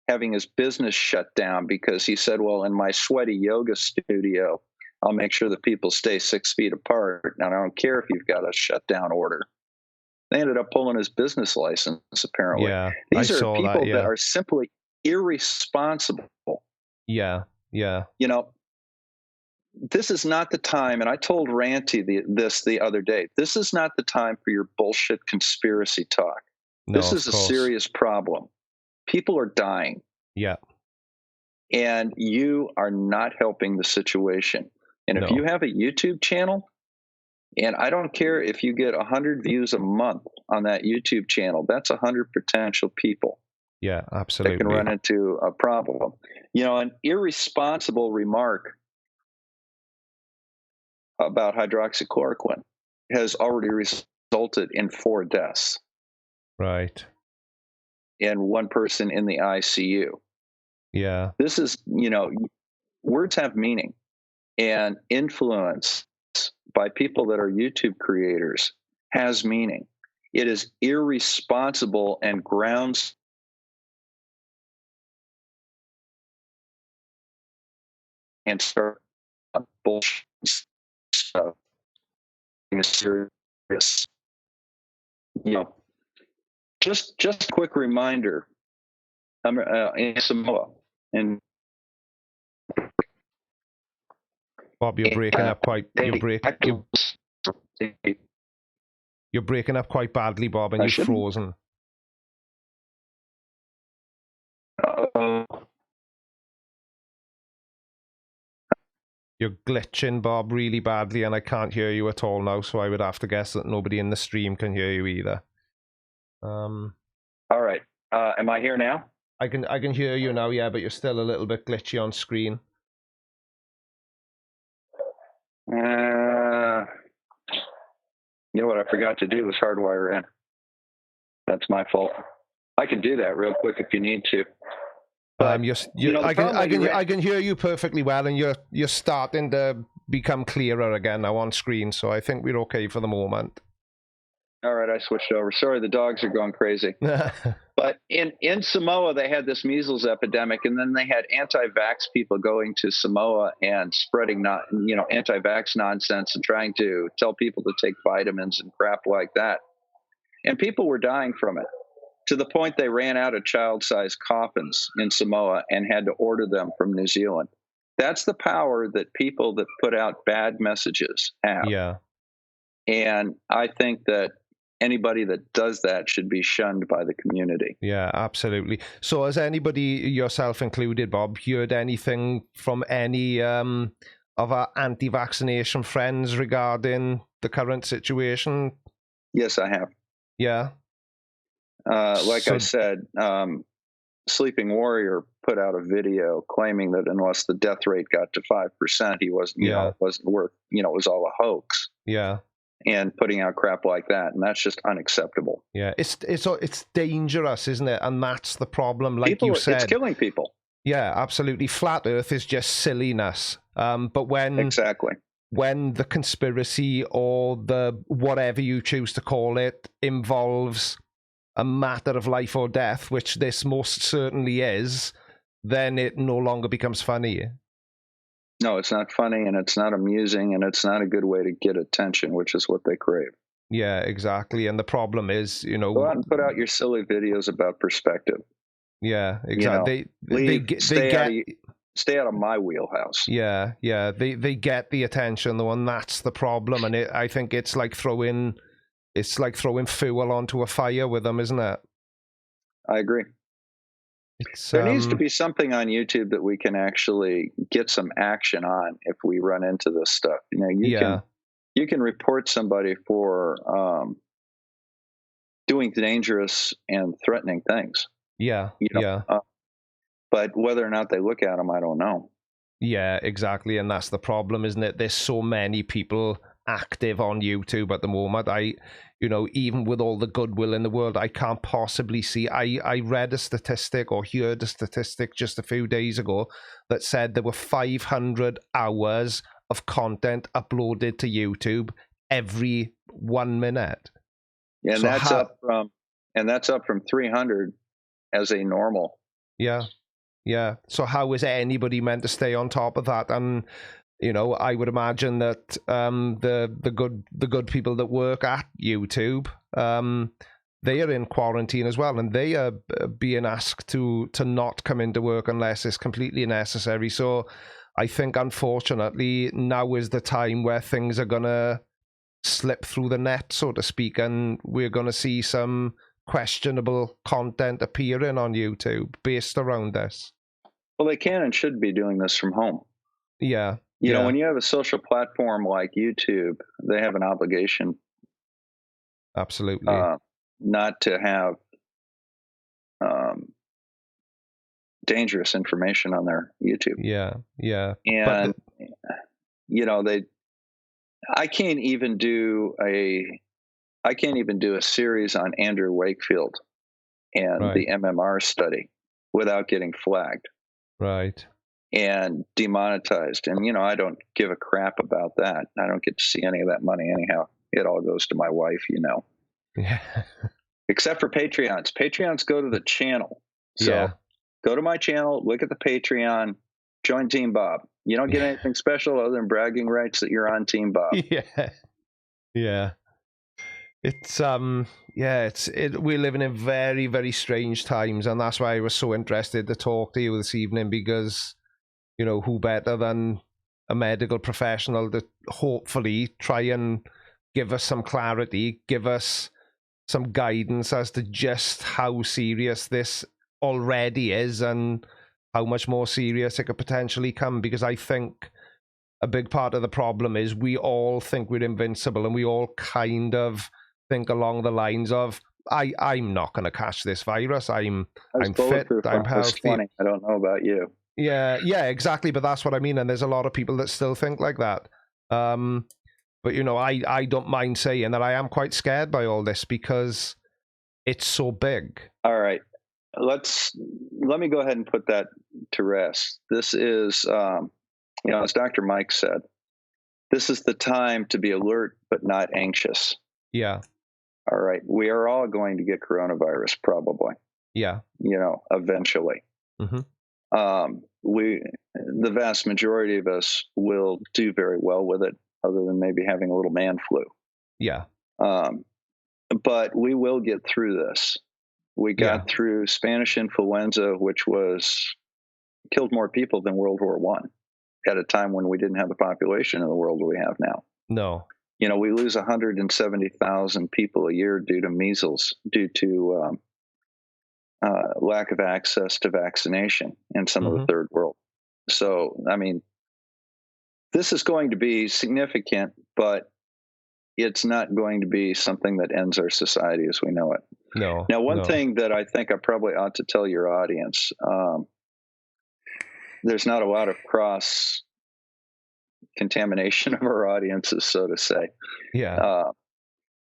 having his business shut down because he said, well, in my sweaty yoga studio, I'll make sure that people stay 6 feet apart. And I don't care if you've got a shutdown order. They ended up pulling his business license, apparently. Yeah, These are people that are simply irresponsible. Yeah. You know, this is not the time, and I told Ranty this the other day, this is not the time for your bullshit conspiracy talk. No, this is a serious problem. People are dying. Yeah. And you are not helping the situation. And if you have a YouTube channel, and I don't care if you get 100 views a month on that YouTube channel, that's 100 potential people. Yeah, absolutely. That can run into a problem. You know, an irresponsible remark about hydroxychloroquine has already resulted in 4 deaths. Right. And 1 person in the ICU. Yeah. This is, you know, words have meaning, and influence by people that are YouTube creators has meaning. It is irresponsible and grounds and start bullshit stuff. Serious. You know, just a quick reminder. I'm in Samoa, and Bob, you're breaking up quite. You're breaking up quite badly, Bob, and you're frozen. You're glitching, Bob, really badly, and I can't hear you at all now. So I would have to guess that nobody in the stream can hear you either. All right. Am I here now? I can hear you now, yeah, but you're still a little bit glitchy on screen. You know what I forgot to do was hardwire in. That's my fault. I can do that real quick if you need to. But, I can hear you perfectly well, and you're starting to become clearer again now on screen. So I think we're okay for the moment. All right, I switched over. Sorry, the dogs are going crazy. But in Samoa, they had this measles epidemic, and then they had anti-vax people going to Samoa and spreading anti-vax nonsense and trying to tell people to take vitamins and crap like that. And people were dying from it, to the point they ran out of child-sized coffins in Samoa and had to order them from New Zealand. That's the power that people that put out bad messages have. Yeah. And I think that anybody that does that should be shunned by the community. Yeah, absolutely. So has anybody, yourself included, Bob, heard anything from any of our anti-vaccination friends regarding the current situation? Yes, I have. Yeah. Like I said, Sleeping Warrior put out a video claiming that unless the death rate got to 5%, he wasn't, you know, it wasn't worth, you know, it was all a hoax. Yeah. And putting out crap like that, and that's just unacceptable. Yeah, it's dangerous, isn't it? And that's the problem. Like you said, it's killing people. Yeah, absolutely. Flat Earth is just silliness. But when the conspiracy or the whatever you choose to call it involves a matter of life or death, which this most certainly is, then it no longer becomes funny. No, it's not funny, and it's not amusing, and it's not a good way to get attention, which is what they crave. Yeah, exactly. And the problem is, you know, go out and put out your silly videos about perspective. Yeah, exactly. You know, stay out of my wheelhouse. Yeah, yeah. They get the attention, though, and that's the problem. And I think it's like throwing fuel onto a fire with them, isn't it? I agree. There needs to be something on YouTube that we can actually get some action on if we run into this stuff. You know, you can report somebody for doing dangerous and threatening things. Yeah, you know, but whether or not they look at them, I don't know. Yeah, exactly, and that's the problem, isn't it? There's so many people active on YouTube at the moment. You know, even with all the goodwill in the world, I can't possibly see. I read a statistic or heard a statistic just a few days ago that said there were 500 hours of content uploaded to YouTube every 1 minute. And that's up from 300 as a normal. Yeah. Yeah. So how is anybody meant to stay on top of that? And you know, I would imagine that the good people that work at YouTube, they are in quarantine as well, and they are being asked to not come into work unless it's completely necessary. So I think, unfortunately, now is the time where things are gonna slip through the net, so to speak, and we're gonna see some questionable content appearing on YouTube based around this. Well, they can and should be doing this from home. Yeah. You know, when you have a social platform like YouTube, they have an obligation. Absolutely. Not to have dangerous information on their YouTube. Yeah, yeah. And you know, I can't even do a series on Andrew Wakefield and the MMR study without getting flagged. Right. And demonetized. And, you know, I don't give a crap about that. I don't get to see any of that money anyhow. It all goes to my wife, you know. Yeah. Except for Patreons. Patreons go to the channel. So go to my channel, look at the Patreon, join Team Bob. You don't get anything special other than bragging rights that you're on Team Bob. Yeah. Yeah. It's we're living in very, very strange times, and that's why I was so interested to talk to you this evening, because you know, who better than a medical professional to hopefully try and give us some clarity, give us some guidance as to just how serious this already is and how much more serious it could potentially come. Because I think a big part of the problem is we all think we're invincible, and we all kind of think along the lines of, I'm not going to catch this virus. I'm fit. I'm healthy. I don't know about you. Yeah, exactly. But that's what I mean. And there's a lot of people that still think like that. But, you know, I don't mind saying that I am quite scared by all this because it's so big. All right. Let me go ahead and put that to rest. This is, you know, as Dr. Mike said, this is the time to be alert but not anxious. Yeah. All right. We are all going to get coronavirus probably. Yeah. You know, eventually. Mm-hmm. The vast majority of us will do very well with it, other than maybe having a little man flu. Yeah. But we will get through this. We got through Spanish influenza, which killed more people than World War I at a time when we didn't have the population in the world we have now. No. You know, we lose 170,000 people a year due to measles, due to lack of access to vaccination in some of the third world. So, I mean, this is going to be significant, but it's not going to be something that ends our society as we know it. No. Now, one thing that I think I probably ought to tell your audience, there's not a lot of cross contamination of our audiences, so to say. Yeah.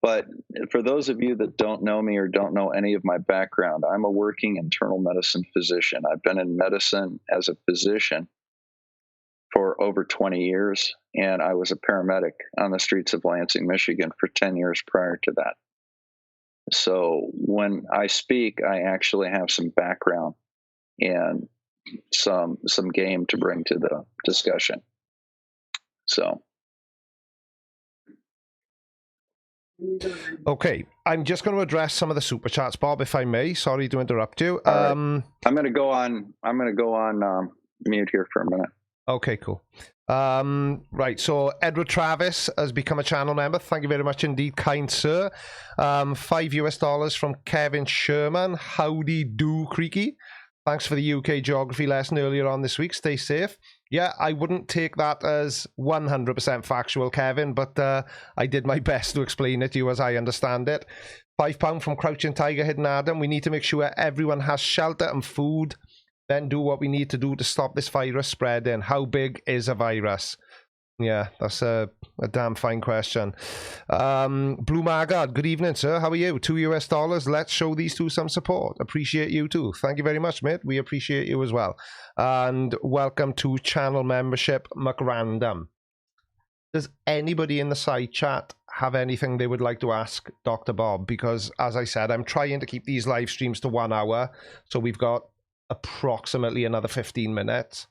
But for those of you that don't know me or don't know any of my background, I'm a working internal medicine physician. I've been in medicine as a physician for over 20 years, and I was a paramedic on the streets of Lansing, Michigan for 10 years prior to that. So when I speak, I actually have some background and some game to bring to the discussion. So. Okay, I'm just going to address some of the super chats, Bob, if I may. Sorry to interrupt you. Right. I'm going to go on mute here for a minute. Okay, cool. Right, so Edward Travis has become a channel member. Thank you very much indeed, kind sir. $5 from Kevin Sherman. Howdy do, Creaky. Thanks for the UK geography lesson earlier on this week. Stay safe. Yeah, I wouldn't take that as 100% factual, Kevin, but I did my best to explain it to you as I understand it. £5 from Crouching Tiger, Hidden Adam. We need to make sure everyone has shelter and food, then do what we need to do to stop this virus spreading. How big is a virus? Yeah, that's a damn fine question. Blue Margard, good evening, sir. How are you? $2. Let's show these two some support. Appreciate you too. Thank you very much, mate. We appreciate you as well. And welcome to channel membership, McRandom. Does anybody in the side chat have anything they would like to ask Dr. Bob? Because, as I said, I'm trying to keep these live streams to 1 hour. So we've got approximately another 15 minutes.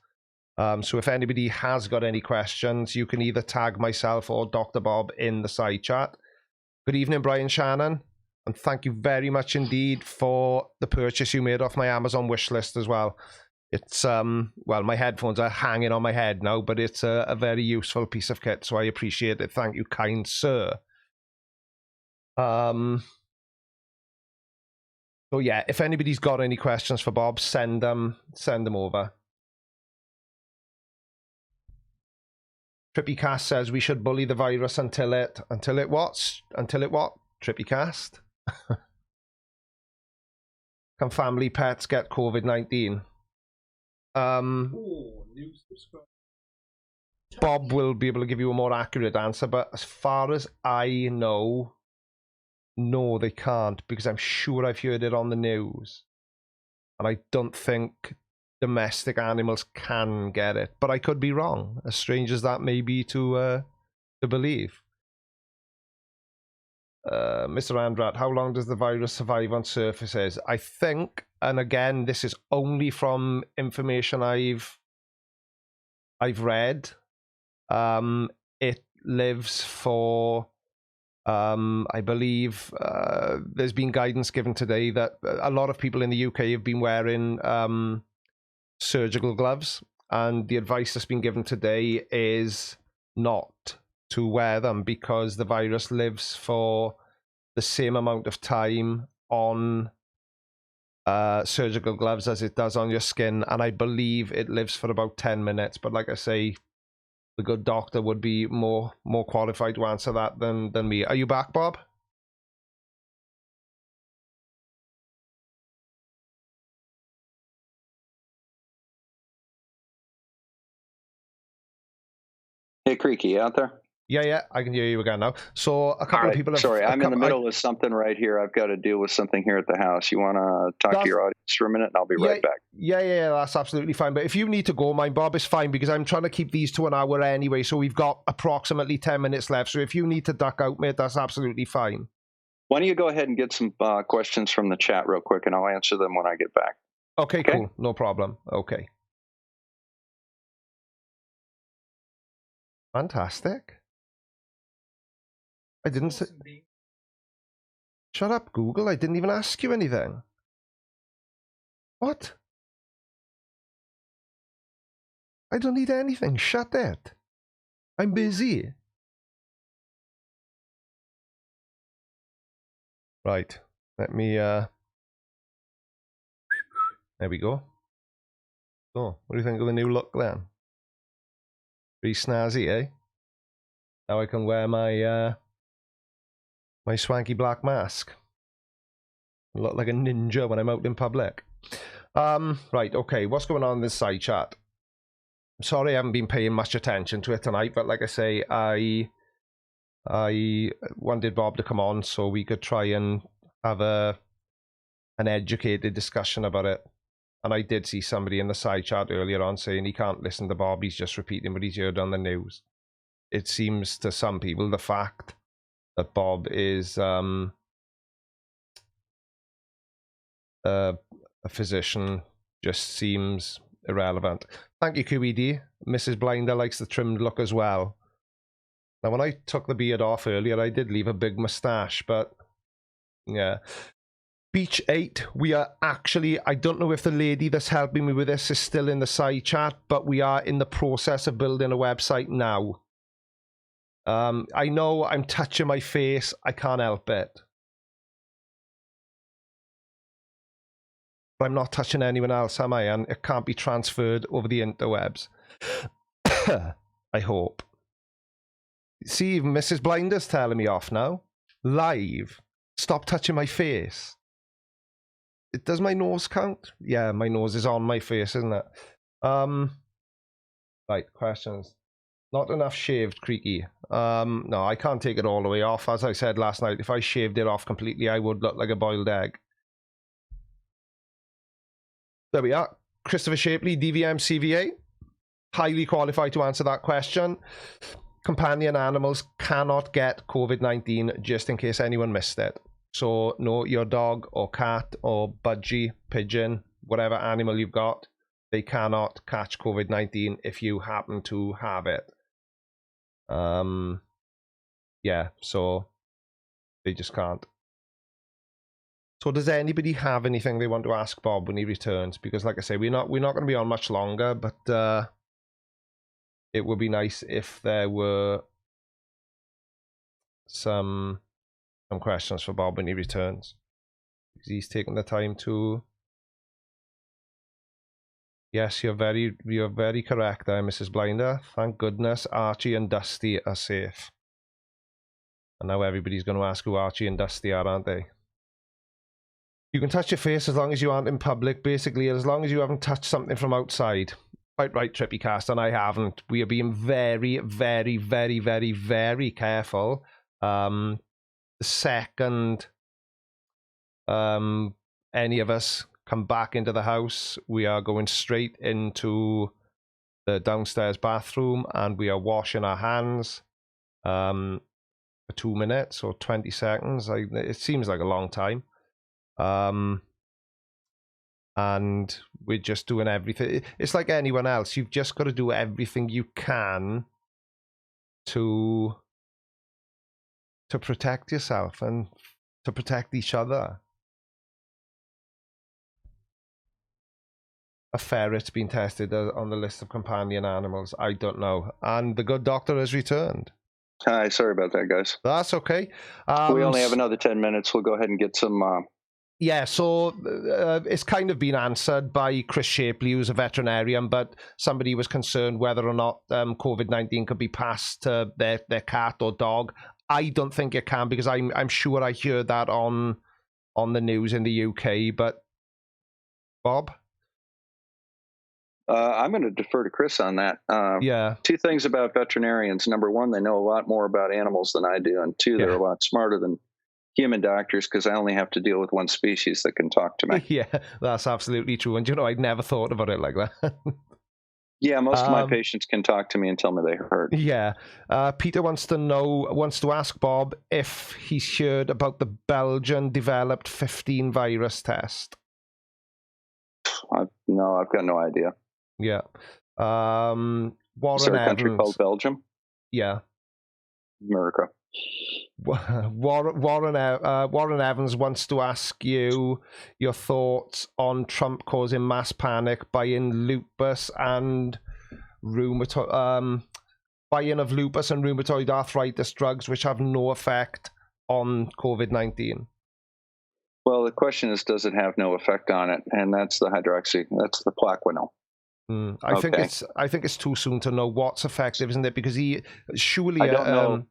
So if anybody has got any questions, you can either tag myself or Dr. Bob in the side chat. Good evening, Brian Shannon. And thank you very much indeed for the purchase you made off my Amazon wish list as well. It's, well, my headphones are hanging on my head now, but it's a very useful piece of kit, so I appreciate it. Thank you, kind sir. So yeah, if anybody's got any questions for Bob, send them over. Trippycast says we should bully the virus until it what? Trippycast. Can family pets get COVID-19? Bob will be able to give you a more accurate answer, but as far as I know, no, they can't, because I'm sure I've heard it on the news, and I don't think domestic animals can get it, but I could be wrong, as strange as that may be to believe. Mr. Andrat, how long does the virus survive on surfaces? I think, and again, this is only from information I've read, it lives for, I believe, there's been guidance given today that a lot of people in the UK have been wearing surgical gloves, and the advice that's been given today is not to wear them because the virus lives for the same amount of time on surgical gloves as it does on your skin, and I believe it lives for about 10 minutes, but like I say, the good doctor would be more qualified to answer that than me. Are you back, Bob? Hey, Creaky, you out there? Yeah, I can hear you again now. So a couple of people have... Sorry, I'm in the middle of something right here. I've got to deal with something here at the house. You want to talk to your audience for a minute, and I'll be right back. Yeah, that's absolutely fine. But if you need to go, mine, Bob, it's fine, because I'm trying to keep these to an hour anyway, so we've got approximately 10 minutes left. So if you need to duck out, mate, that's absolutely fine. Why don't you go ahead and get some questions from the chat real quick, and I'll answer them when I get back. Okay, cool. No problem. Okay. Fantastic. I didn't say... Shut up, Google. I didn't even ask you anything. What? I don't need anything. Shut it. I'm busy. Right. Let me, there we go. Oh, what do you think of the new look then? Pretty snazzy, eh? Now I can wear my, my swanky black mask. I look like a ninja when I'm out in public. Right, okay, what's going on in this side chat? I'm sorry I haven't been paying much attention to it tonight, but like I say, I wanted Bob to come on so we could try and have an educated discussion about it. And I did see somebody in the side chat earlier on saying he can't listen to Bob, he's just repeating what he's heard on the news. It seems to some people the fact that Bob is a physician just seems irrelevant. Thank you, QED. Mrs. Blinder likes the trimmed look as well. Now, when I took the beard off earlier, I did leave a big moustache, but yeah. Beach 8, we are actually, I don't know if the lady that's helping me with this is still in the side chat, but we are in the process of building a website now. I know I'm touching my face, I can't help it. But I'm not touching anyone else, am I? And it can't be transferred over the interwebs. I hope. See, even Mrs. Blinder's telling me off now. Live. Stop touching my face. Does my nose count? Yeah, my nose is on my face, isn't it? Right, questions. Not enough shaved, Creaky. No, I can't take it all the way off. As I said last night, if I shaved it off completely, I would look like a boiled egg. There we are. Christopher Shapley, DVM CVA. Highly qualified to answer that question. Companion animals cannot get COVID-19, just in case anyone missed it. So, no, your dog or cat or budgie, pigeon, whatever animal you've got, they cannot catch COVID-19 if you happen to have it. Yeah, so they just can't. So does anybody have anything they want to ask Bob when he returns? Because like I say, we're not going to be on much longer, but it would be nice if there were some questions for Bob when he returns. Because he's taking the time to. Yes, you're very correct there, Mrs. Blinder. Thank goodness Archie and Dusty are safe. And now everybody's going to ask who Archie and Dusty are, aren't they? You can touch your face as long as you aren't in public, basically, as long as you haven't touched something from outside. Quite right, Trippycast, and I haven't. We are being very, very, very, very, very careful. The second any of us come back into the house, we are going straight into the downstairs bathroom and we are washing our hands for 2 minutes or 20 seconds. It seems like a long time. And we're just doing everything. It's like anyone else. You've just got to do everything you can to protect yourself and to protect each other. A ferret's been tested on the list of companion animals. I don't know. And the good doctor has returned. Hi, sorry about that, guys. That's okay. We only have another 10 minutes. We'll go ahead and get some... Yeah, so it's kind of been answered by Chris Shapley, who's a veterinarian, but somebody was concerned whether or not COVID-19 could be passed to their cat or dog. I don't think it can, because I'm sure I heard that on the news in the UK, but Bob? I'm going to defer to Chris on that. Yeah. Two things about veterinarians. Number one, they know a lot more about animals than I do. And two, they're a lot smarter than human doctors, because I only have to deal with one species that can talk to me. Yeah, that's absolutely true. And, I'd never thought about it like that. Yeah, most of my patients can talk to me and tell me they hurt. Yeah. Peter wants to ask Bob if he's heard about the Belgian-developed 15 virus test. No, I've got no idea. Yeah. Warren Is there a country Evans. called Belgium? Yeah. America. Warren Evans wants to ask you your thoughts on Trump causing mass panic buying lupus and rheumatoid arthritis drugs which have no effect on COVID-19. Well, the question is, does it have no effect on it? And that's the Plaquenil. I think it's too soon to know what's effective, isn't it? Because surely I don't know.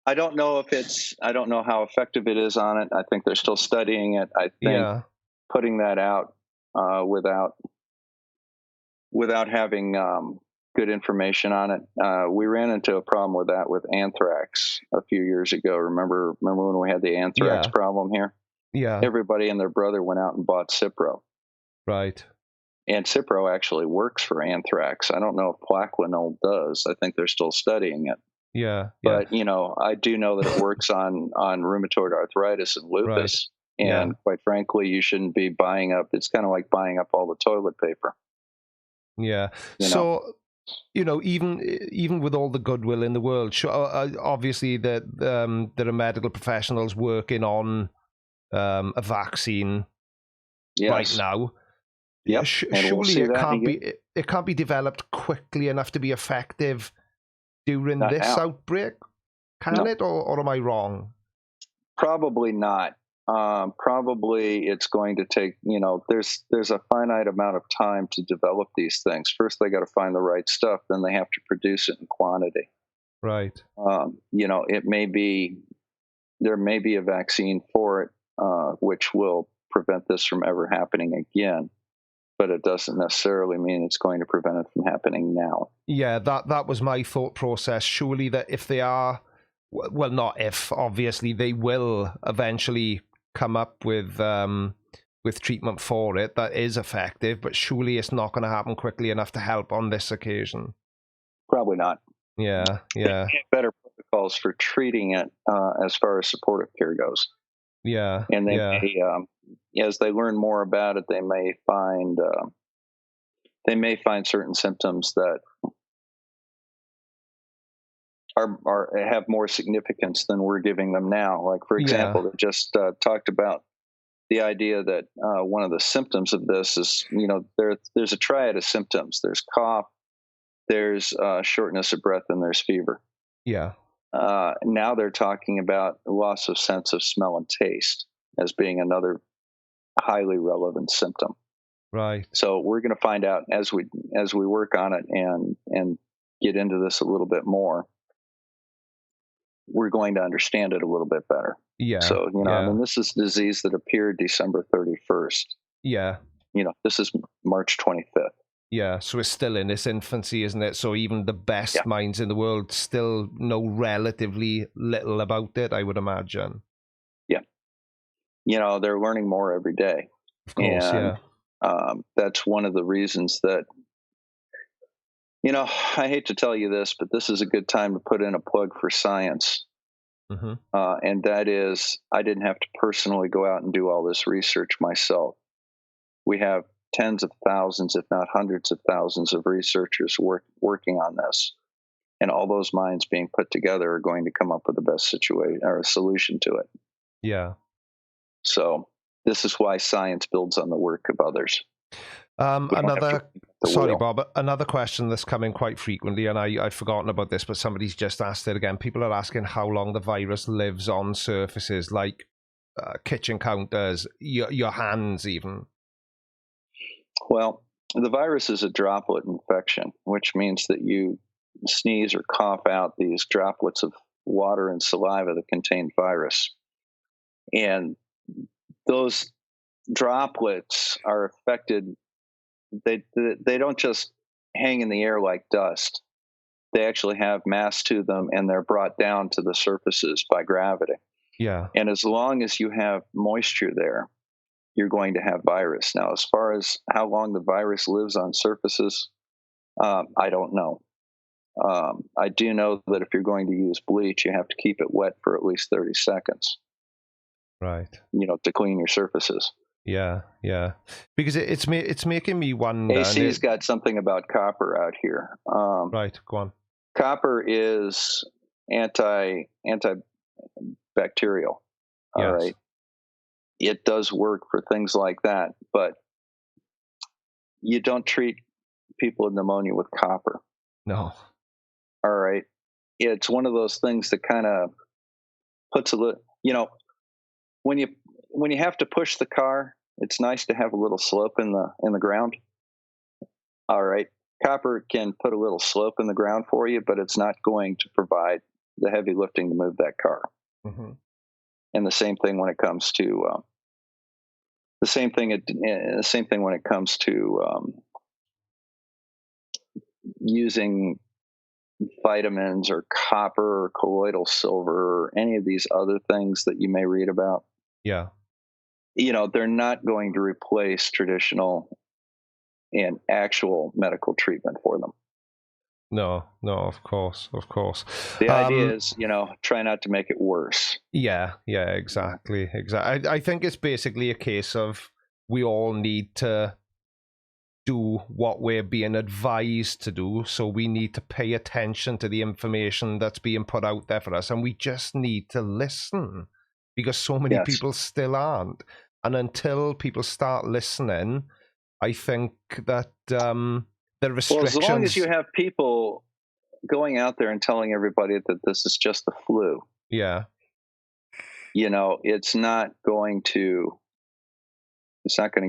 I don't know how effective it is on it. I think they're still studying it. I think putting that out without having good information on it. We ran into a problem with that with anthrax a few years ago. Remember when we had the anthrax problem here? Yeah. Everybody and their brother went out and bought Cipro. Right. And Cipro actually works for anthrax. I don't know if Plaquenil does. I think they're still studying it. Yeah. But, I do know that it works on rheumatoid arthritis and lupus. Right. And quite frankly, you shouldn't be buying up. It's kind of like buying up all the toilet paper. Yeah. So, even with all the goodwill in the world, obviously there are medical professionals working on a vaccine right now. Yep. Surely it can't be developed quickly enough to be effective during this outbreak, can it? Or am I wrong? Probably not. Probably it's going to take, there's a finite amount of time to develop these things. First, they got to find the right stuff. Then they have to produce it in quantity. Right. There may be a vaccine for it, which will prevent this from ever happening again. But it doesn't necessarily mean it's going to prevent it from happening now. Yeah, that was my thought process. Surely that if they are, well, not if, obviously they will eventually come up with treatment for it that is effective, but surely it's not going to happen quickly enough to help on this occasion. Probably not. Yeah. Better protocols for treating it as far as supportive care goes. Yeah. And they may, as they learn more about it, they may find certain symptoms that have more significance than we're giving them now. Like, for example, they just talked about the idea that one of the symptoms of this is, there's a triad of symptoms. There's cough, there's shortness of breath, and there's fever. Yeah. Now they're talking about loss of sense of smell and taste as being another highly relevant symptom. Right. So we're going to find out as we work on it and get into this a little bit more. We're going to understand it a little bit better. Yeah. So, I mean, this is a disease that appeared December 31st. Yeah. This is March 25th. Yeah, so it's still in its infancy, isn't it? So even the best minds in the world still know relatively little about it, I would imagine. Yeah. They're learning more every day. Of course, that's one of the reasons that, I hate to tell you this, but this is a good time to put in a plug for science. Mm-hmm. And that is, I didn't have to personally go out and do all this research myself. We have tens of thousands, if not hundreds of thousands of researchers working on this. And all those minds being put together are going to come up with the best situation or a solution to it. Yeah. So this is why science builds on the work of others. Sorry, Bob, another question that's coming quite frequently, and I've forgotten about this, but somebody's just asked it again. People are asking how long the virus lives on surfaces like kitchen counters, your hands even. Well, the virus is a droplet infection, which means that you sneeze or cough out these droplets of water and saliva that contain virus. And those droplets are affected. They don't just hang in the air like dust. They actually have mass to them, and they're brought down to the surfaces by gravity. Yeah. And as long as you have moisture there, you're going to have virus. Now, as far as how long the virus lives on surfaces, I don't know. I do know that if you're going to use bleach, you have to keep it wet for at least 30 seconds. Right. To clean your surfaces. Yeah. Because it's making me wonder. AC's got something about copper out here. Right, go on. Copper is antibacterial. Yes. All right. It does work for things like that, but you don't treat people with pneumonia with copper. No. All right. It's one of those things that kind of puts when when you have to push the car, it's nice to have a little slope in the ground. All right, copper can put a little slope in the ground for you, but it's not going to provide the heavy lifting to move that car. Mm-hmm. And the same thing when it comes to the same thing when it comes to using vitamins or copper or colloidal silver or any of these other things that you may read about. Yeah. They're not going to replace traditional and actual medical treatment for them. No, of course. The idea is, try not to make it worse. Yeah, exactly. I think it's basically a case of we all need to do what we're being advised to do, so we need to pay attention to the information that's being put out there for us, and we just need to listen, because so many people still aren't. And until people start listening, I think that the restrictions... Well, as long as you have people going out there and telling everybody that this is just the flu, it's not going to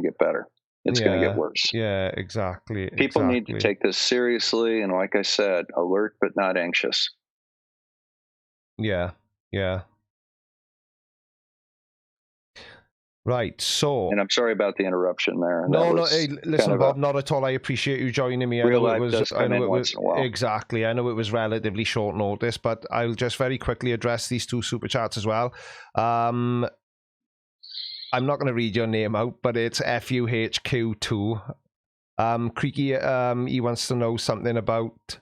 get better. It's going to get worse. Yeah, exactly. People need to take this seriously, and like I said, alert but not anxious. Yeah. Right, so... And I'm sorry about the interruption there. No, hey, listen, Bob, not at all. I appreciate you joining me. Real life does come in once in a while. Exactly. I know it was relatively short notice, but I'll just very quickly address these 2 super chats as well. I'm not going to read your name out, but it's FUHQ2. Creaky, he wants to know something about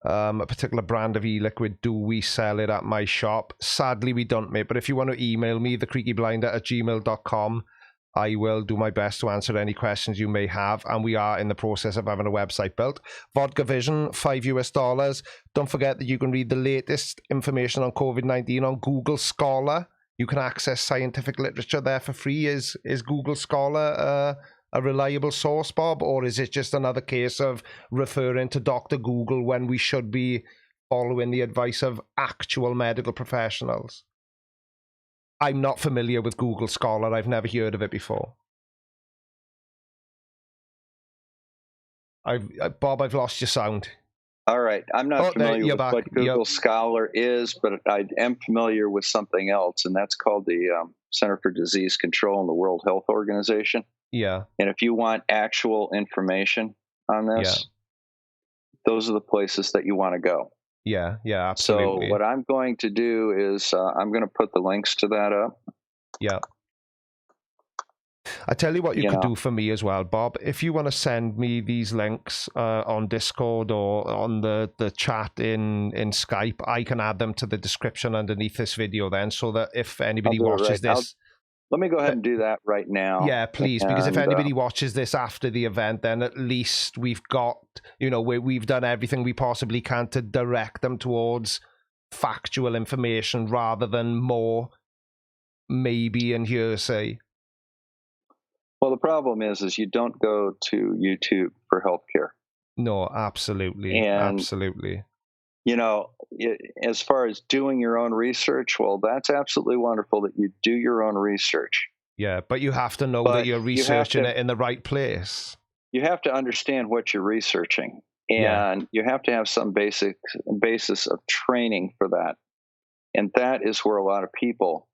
a particular brand of e-liquid. Do we sell it at my shop? Sadly, we don't, mate. But if you want to email me, thecreakyblinder@gmail.com, I will do my best to answer any questions you may have. And we are in the process of having a website built. Vodka Vision, $5. Don't forget that you can read the latest information on COVID-19 on Google Scholar. You can access scientific literature there for free. Is Google Scholar a reliable source, Bob, or is it just another case of referring to Dr. Google when we should be following the advice of actual medical professionals? I'm not familiar with Google Scholar. I've never heard of it before. Bob, I've lost your sound. All right. I'm not familiar with what Google Scholar is, but I am familiar with something else, and that's called the Center for Disease Control in the World Health Organization. Yeah. And if you want actual information on this, those are the places that you want to go. Yeah, absolutely. So what I'm going to do is I'm going to put the links to that up. Yeah. I tell you what you could do for me as well, Bob. If you want to send me these links on Discord or on the chat in Skype, I can add them to the description underneath this video then, so that if anybody watches this... Let me go ahead and do that right now. Yeah, please, because if anybody watches this after the event, then at least we've got, we've done everything we possibly can to direct them towards factual information rather than more maybe and hearsay. Well, the problem is you don't go to YouTube for healthcare. No, absolutely. Absolutely. As far as doing your own research, well, that's absolutely wonderful that you do your own research. Yeah, but you have to know that you're researching it in the right place. You have to understand what you're researching, and you have to have some basis of training for that. And that is where a lot of people,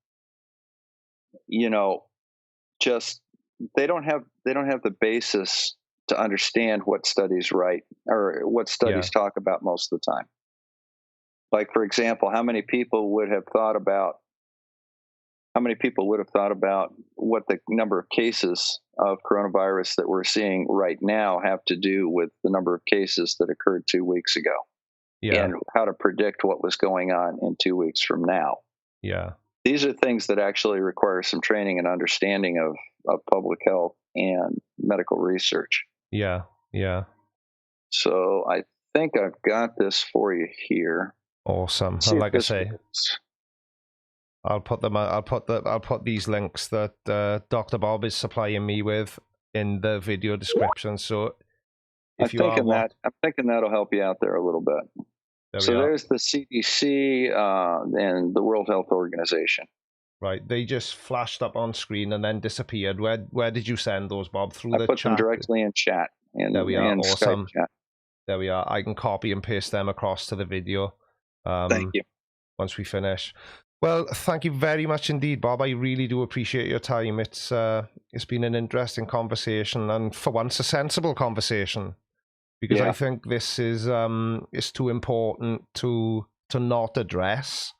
just they don't have the basis to understand what studies write or what studies talk about most of the time. Like, for example, how many people would have thought about what the number of cases of coronavirus that we're seeing right now have to do with the number of cases that occurred 2 weeks ago, and how to predict what was going on in 2 weeks from now. Yeah. These are things that actually require some training and understanding of public health and medical research. Yeah. So I think I've got this for you here. Awesome. And like I say, I'll put these links that Dr. Bob is supplying me with in the video description. So I'm thinking that'll help you out there a little bit. There's the CDC and the World Health Organization. Right, they just flashed up on screen and then disappeared. Where did you send those, Bob? Through the I put chat? them directly in chat. There we are. Awesome. Skype chat. There we are. I can copy and paste them across to the video. Thank you. Once we finish. Well, thank you very much indeed, Bob. I really do appreciate your time. It's been an interesting conversation, and for once, a sensible conversation, because I think this is too important to not address.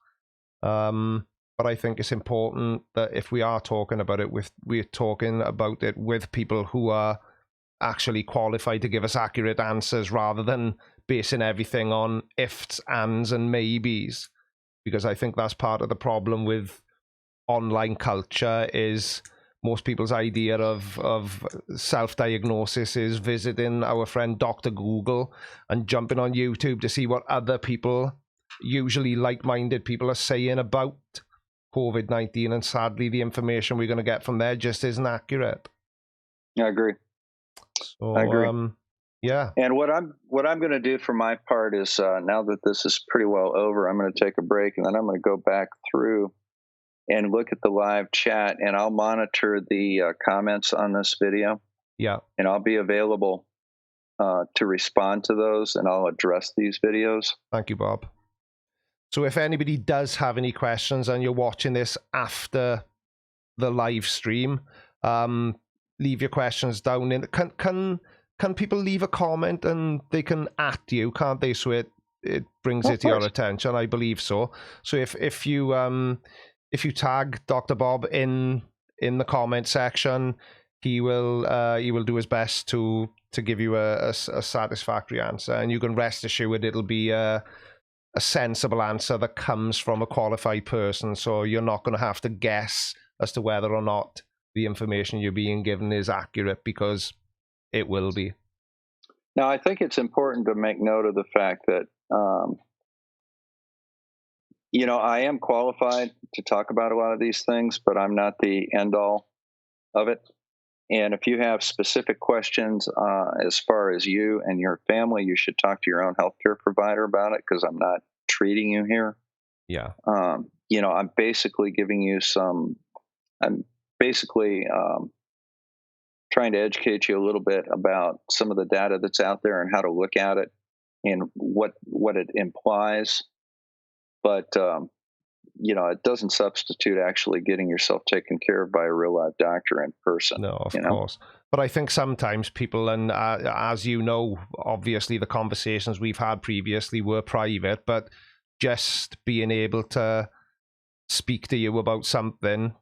But I think it's important that if we are talking about it, we're talking about it with people who are actually qualified to give us accurate answers, rather than basing everything on ifs, ands, and maybes. Because I think that's part of the problem with online culture, is most people's idea of self-diagnosis is visiting our friend Dr. Google and jumping on YouTube to see what other people, usually like-minded people, are saying about COVID-19, and sadly the information we're going to get from there just isn't accurate. I agree. So, I agree. Yeah. And what I'm going to do for my part is, now that this is pretty well over, I'm going to take a break, and then I'm going to go back through and look at the live chat, and I'll monitor the comments on this video. Yeah. And I'll be available to respond to those, and I'll address these videos. Thank you, Bob. So if anybody does have any questions and you're watching this after the live stream, leave your questions down in. Can people leave a comment and they can @ you, can't they? So it brings it to your attention. I believe so. So if you tag Dr. Bob in the comment section, he will do his best to give you a satisfactory answer, and you can rest assured it'll be a sensible answer that comes from a qualified person. So you're not going to have to guess as to whether or not the information you're being given is accurate, because it will be. Now, I think it's important to make note of the fact that, I am qualified to talk about a lot of these things, but I'm not the end all of it. And if you have specific questions as far as you and your family, you should talk to your own healthcare provider about it, because I'm not treating you here. Yeah. I'm basically giving you I'm basically trying to educate you a little bit about some of the data that's out there and how to look at it and what it implies. But, it doesn't substitute actually getting yourself taken care of by a real live doctor in person. No, of course. But I think sometimes people, and as you know, obviously the conversations we've had previously were private, but just being able to speak to you about something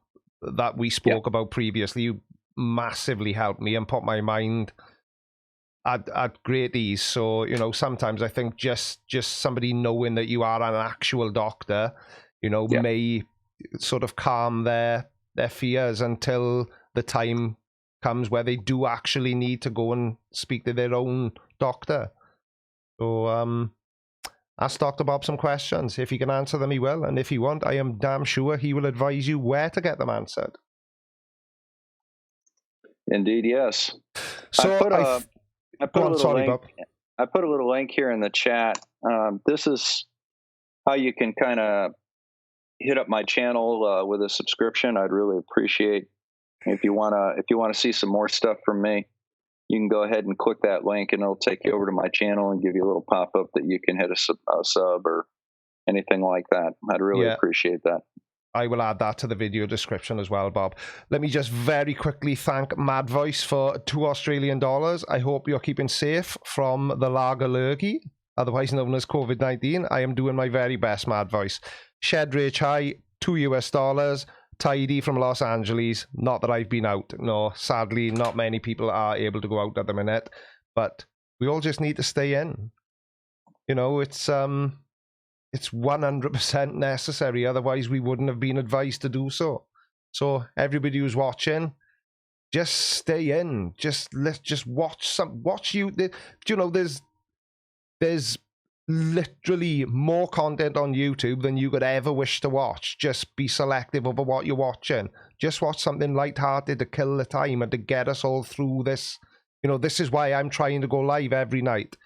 that we spoke about previously massively helped me and put my mind at great ease. So, sometimes I think just somebody knowing that you are an actual doctor, may sort of calm their fears until the time comes where they do actually need to go and speak to their own doctor. So ask Dr. Bob some questions. If he can answer them, he will. And if he won't, I am damn sure he will advise you where to get them answered. Indeed, yes. So I put a little link here in the chat. This is how you can kind of hit up my channel with a subscription. I'd really appreciate if you want to see some more stuff from me. You can go ahead and click that link, and it'll take you over to my channel and give you a little pop-up that you can hit a sub or anything like that. I'd really appreciate that. I will add that to the video description as well, Bob. Let me just very quickly thank Mad Voice for $2 Australian. I hope you're keeping safe from the Lager Lurgy, otherwise known as COVID-19. I am doing my very best, Mad Voice. Shed Rage High, $2. Tidy from Los Angeles. Not that I've been out. No, sadly, not many people are able to go out at the minute. But we all just need to stay in. It's 100% necessary. Otherwise, we wouldn't have been advised to do so. So everybody who's watching, just stay in. Let's just watch you. There's literally more content on YouTube than you could ever wish to watch. Just be selective over what you're watching. Just watch something lighthearted to kill the time and to get us all through this. This is why I'm trying to go live every night.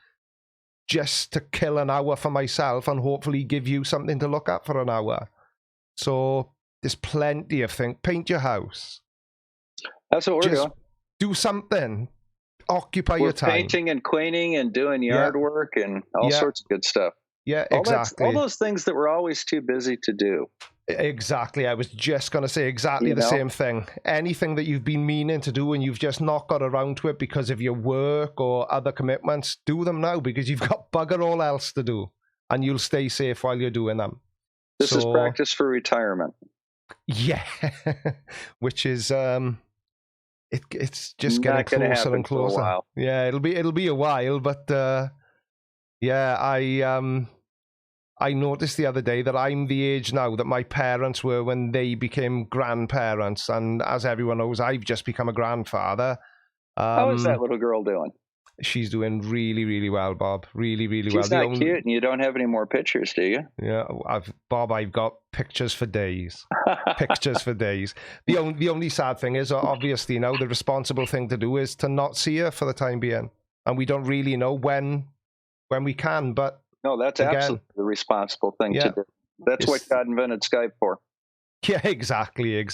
Just to kill an hour for myself and hopefully give you something to look at for an hour. So there's plenty of things. Paint your house. That's what we're doing. Do something. Occupy your time. Painting and cleaning and doing yard work and all sorts of good stuff. Yeah, exactly. All those things that we're always too busy to do. Exactly. I was just going to say exactly the same thing. Anything that you've been meaning to do and you've just not got around to it because of your work or other commitments, do them now because you've got bugger all else to do and you'll stay safe while you're doing them. This is practice for retirement. Yeah. Which is... It's just getting closer and closer. Yeah, it'll be a while, but I noticed the other day that I'm the age now that my parents were when they became grandparents, and as everyone knows, I've just become a grandfather. How is that little girl doing? She's doing really, really well, Bob. Really, really well. She's not cute, and you don't have any more pictures, do you? Yeah, Bob, I've got pictures for days. Pictures for days. The only sad thing is, obviously, you know, the responsible thing to do is to not see her for the time being, and we don't really know when we can. But no, that's absolutely the responsible thing to do. That's what God invented Skype for. Yeah, exactly.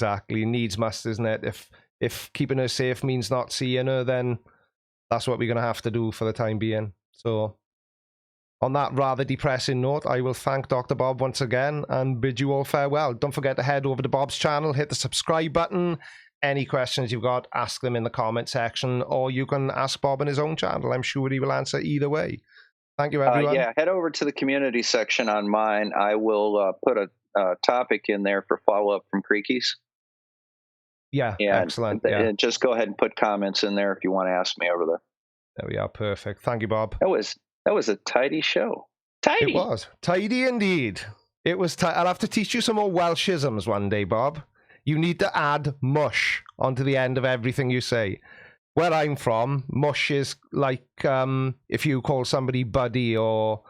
Needs must, isn't it? If keeping her safe means not seeing her, then that's what we're going to have to do for the time being. So on that rather depressing note, I will thank Dr. Bob once again and bid you all farewell. Don't forget to head over to Bob's channel, hit the subscribe button. Any questions you've got, ask them in the comment section, or you can ask Bob on his own channel. I'm sure he will answer either way. Thank you, everyone. Head over to the community section on mine. I will put a topic in there for follow-up from Creakies. Yeah, excellent. And just go ahead and put comments in there if you want to ask me over there. There we are. Perfect. Thank you, Bob. That was a tidy show. Tidy. It was. Tidy indeed. It was. I'll have to teach you some more Welshisms one day, Bob. You need to add mush onto the end of everything you say. Where I'm from, mush is like if you call somebody buddy or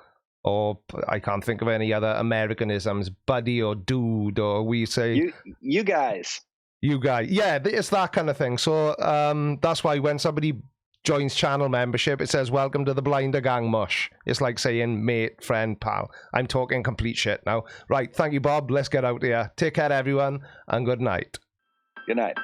I can't think of any other Americanisms, buddy or dude, or we say... You guys. You guys. Yeah, it's that kind of thing. So that's why when somebody joins channel membership, it says, welcome to the Blinder Gang mush. It's like saying mate, friend, pal. I'm talking complete shit now. Right, thank you, Bob. Let's get out of here. Take care, everyone, and good night. Good night.